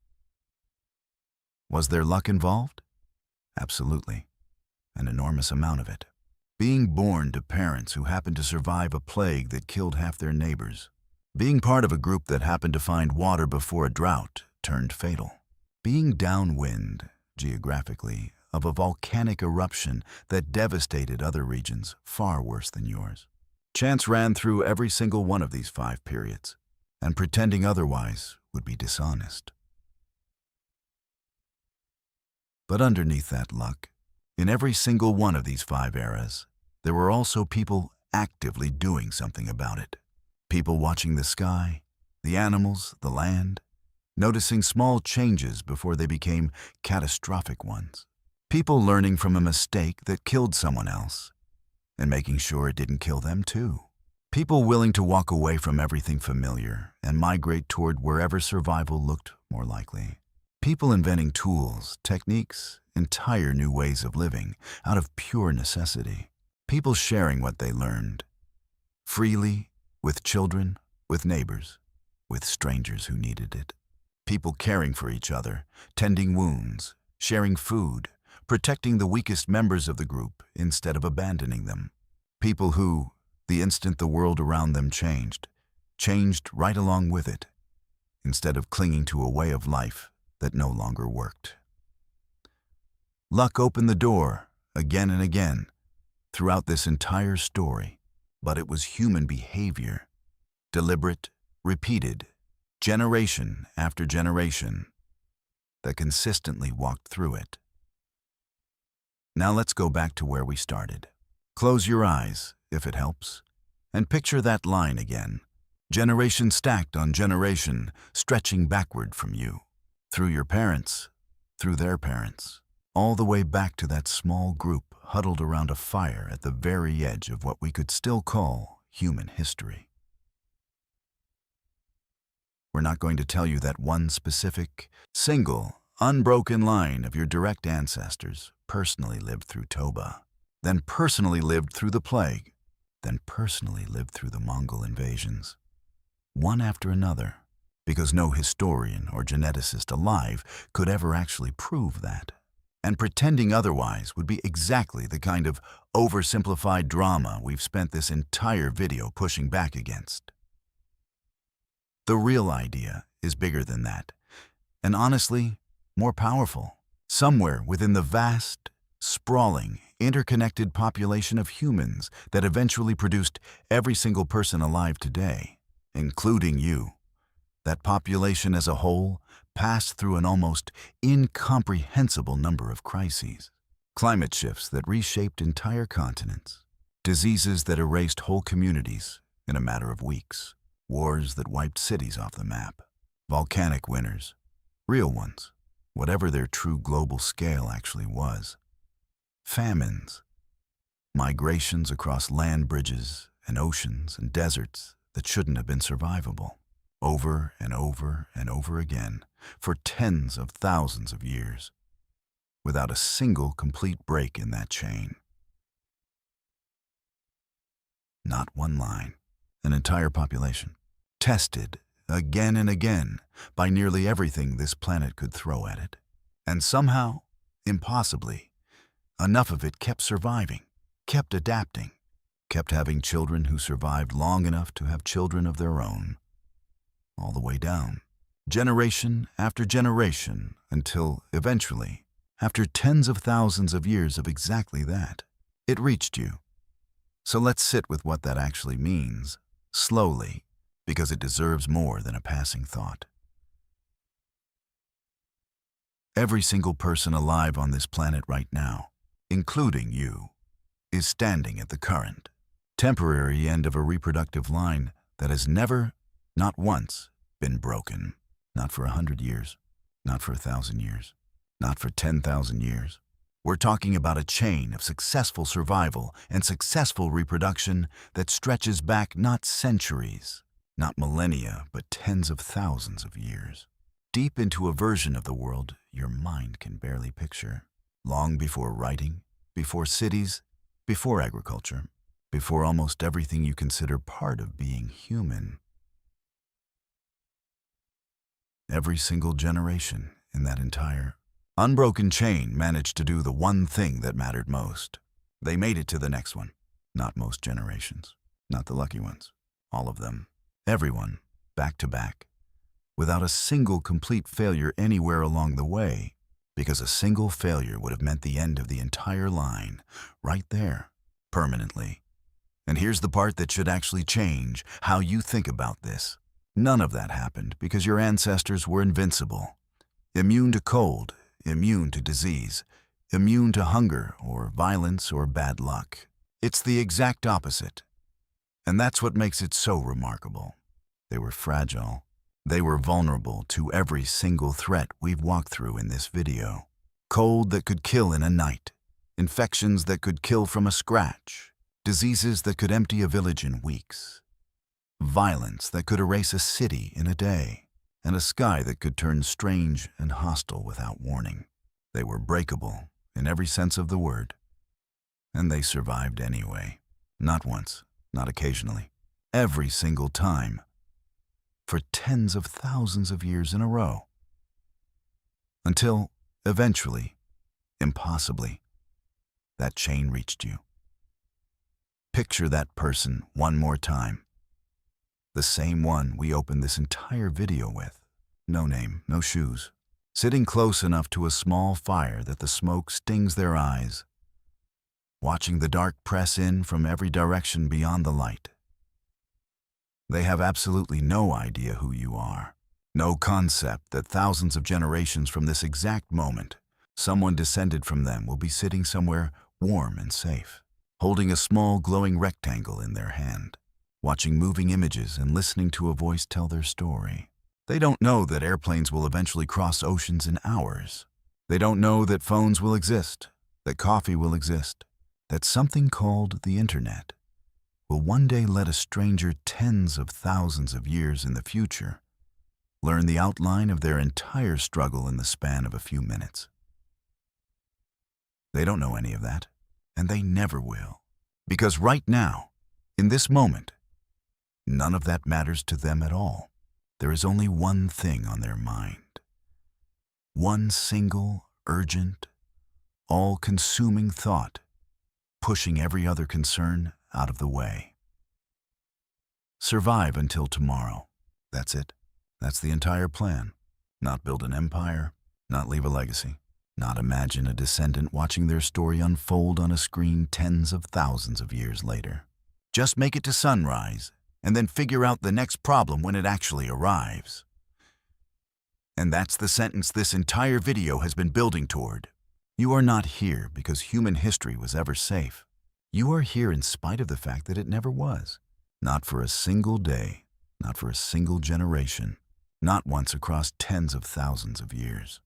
Was there luck involved? Absolutely. An enormous amount of it. Being born to parents who happened to survive a plague that killed half their neighbors. Being part of a group that happened to find water before a drought turned fatal. Being downwind, geographically, of a volcanic eruption that devastated other regions far worse than yours. Chance ran through every single one of these 5 periods, and pretending otherwise would be dishonest. But underneath that luck, in every single one of these 5 eras, there were also people actively doing something about it. People watching the sky, the animals, the land, noticing small changes before they became catastrophic ones. People learning from a mistake that killed someone else, and making sure it didn't kill them too. People willing to walk away from everything familiar and migrate toward wherever survival looked more likely. People inventing tools, techniques, entire new ways of living out of pure necessity. People sharing what they learned, freely, with children, with neighbors, with strangers who needed it. People caring for each other, tending wounds, sharing food, protecting the weakest members of the group instead of abandoning them. People who, the instant the world around them changed right along with it, instead of clinging to a way of life that no longer worked. Luck opened the door, again and again, throughout this entire story, but it was human behavior, deliberate, repeated, generation after generation, that consistently walked through it. Now let's go back to where we started. Close your eyes, if it helps, And picture that line again, generation stacked on generation, stretching backward from you, through your parents, through their parents, all the way back to that small group huddled around a fire at the very edge of what we could still call human history. We're not going to tell you that one specific, single, unbroken line of your direct ancestors personally lived through Toba, then personally lived through the plague, then personally lived through the Mongol invasions, one after another, because no historian or geneticist alive could ever actually prove that. And pretending otherwise would be exactly the kind of oversimplified drama we've spent this entire video pushing back against. The real idea is bigger than that, and honestly, more powerful. Somewhere within the vast, sprawling, interconnected population of humans that eventually produced every single person alive today, including you, that population as a whole passed through an almost incomprehensible number of crises. Climate shifts that reshaped entire continents, diseases that erased whole communities in a matter of weeks, wars that wiped cities off the map, volcanic winters, real ones, whatever their true global scale actually was, famines, migrations across land bridges and oceans and deserts that shouldn't have been survivable, over and over and over again for tens of thousands of years, without a single complete break in that chain. Not one line, an entire population, tested again and again by nearly everything this planet could throw at it. And somehow, impossibly, enough of it kept surviving, kept adapting, kept having children who survived long enough to have children of their own, all the way down, generation after generation, until eventually, after tens of thousands of years of exactly that, it reached you. So let's sit with what that actually means, slowly, because it deserves more than a passing thought. Every single person alive on this planet right now, including you, is standing at the current, temporary end of a reproductive line that has never, not once, been broken. Not for 100 years, not for 1,000 years, not for 10,000 years. We're talking about a chain of successful survival and successful reproduction that stretches back not centuries, not millennia, but tens of thousands of years, deep into a version of the world your mind can barely picture, long before writing, before cities, before agriculture, before almost everything you consider part of being human. Every single generation in that entire, unbroken chain managed to do the one thing that mattered most. They made it to the next one. Not most generations, not the lucky ones. All of them, everyone, back to back, without a single complete failure anywhere along the way, because a single failure would have meant the end of the entire line, right there, permanently. And here's the part that should actually change how you think about this. None of that happened because your ancestors were invincible, immune to cold, immune to disease, immune to hunger or violence or bad luck. It's the exact opposite. And that's what makes it so remarkable. They were fragile. They were vulnerable to every single threat we've walked through in this video. Cold that could kill in a night, infections that could kill from a scratch, diseases that could empty a village in weeks, violence that could erase a city in a day, and a sky that could turn strange and hostile without warning. They were breakable in every sense of the word, and they survived anyway. Not once, not occasionally, every single time, for tens of thousands of years in a row. Until, eventually, impossibly, that chain reached you. Picture that person one more time. The same one we opened this entire video with. No name, no shoes. Sitting close enough to a small fire that the smoke stings their eyes. Watching the dark press in from every direction beyond the light. They have absolutely no idea who you are. No concept that thousands of generations from this exact moment, someone descended from them will be sitting somewhere warm and safe, holding a small glowing rectangle in their hand. watching moving images and listening to a voice tell their story. They don't know that airplanes will eventually cross oceans in hours. They don't know that phones will exist, that coffee will exist, that something called the internet will one day let a stranger tens of thousands of years in the future learn the outline of their entire struggle in the span of a few minutes. They don't know any of that, and they never will. Because right now, in this moment, none of that matters to them at all. There is only one thing on their mind. One single, urgent, all-consuming thought, pushing every other concern out of the way. Survive until tomorrow. That's it. That's the entire plan. Not build an empire, not leave a legacy, not imagine a descendant watching their story unfold on a screen tens of thousands of years later. Just make it to sunrise, and then figure out the next problem when it actually arrives. And that's the sentence this entire video has been building toward. You are not here because human history was ever safe. You are here in spite of the fact that it never was. Not for a single day, not for a single generation, not once across tens of thousands of years.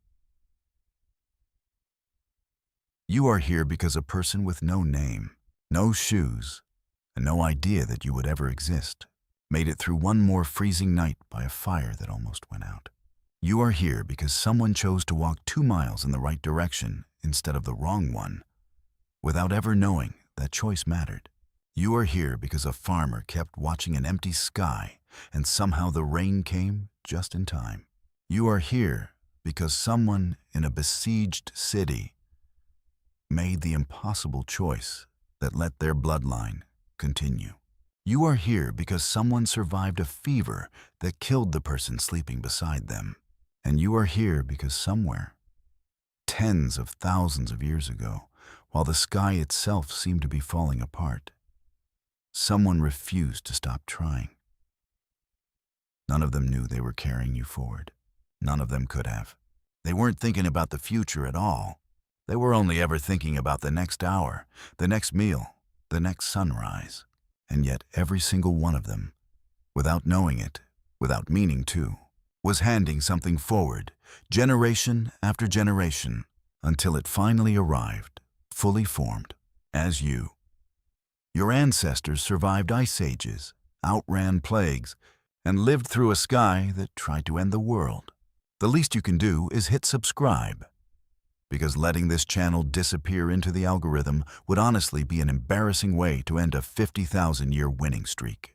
You are here because a person with no name, no shoes, and no idea that you would ever exist made it through one more freezing night by a fire that almost went out. You are here because someone chose to walk 2 miles in the right direction instead of the wrong one, without ever knowing that choice mattered. You are here because a farmer kept watching an empty sky and somehow the rain came just in time. You are here because someone in a besieged city made the impossible choice that let their bloodline continue. You are here because someone survived a fever that killed the person sleeping beside them. And you are here because somewhere, tens of thousands of years ago, while the sky itself seemed to be falling apart, someone refused to stop trying. None of them knew they were carrying you forward. None of them could have. They weren't thinking about the future at all. They were only ever thinking about the next hour, the next meal, the next sunrise. And yet every single one of them, without knowing it, without meaning to, was handing something forward, generation after generation, until it finally arrived, fully formed, as you. Your ancestors survived ice ages, outran plagues, and lived through a sky that tried to end the world. The least you can do is hit subscribe, because letting this channel disappear into the algorithm would honestly be an embarrassing way to end a 50,000-year winning streak.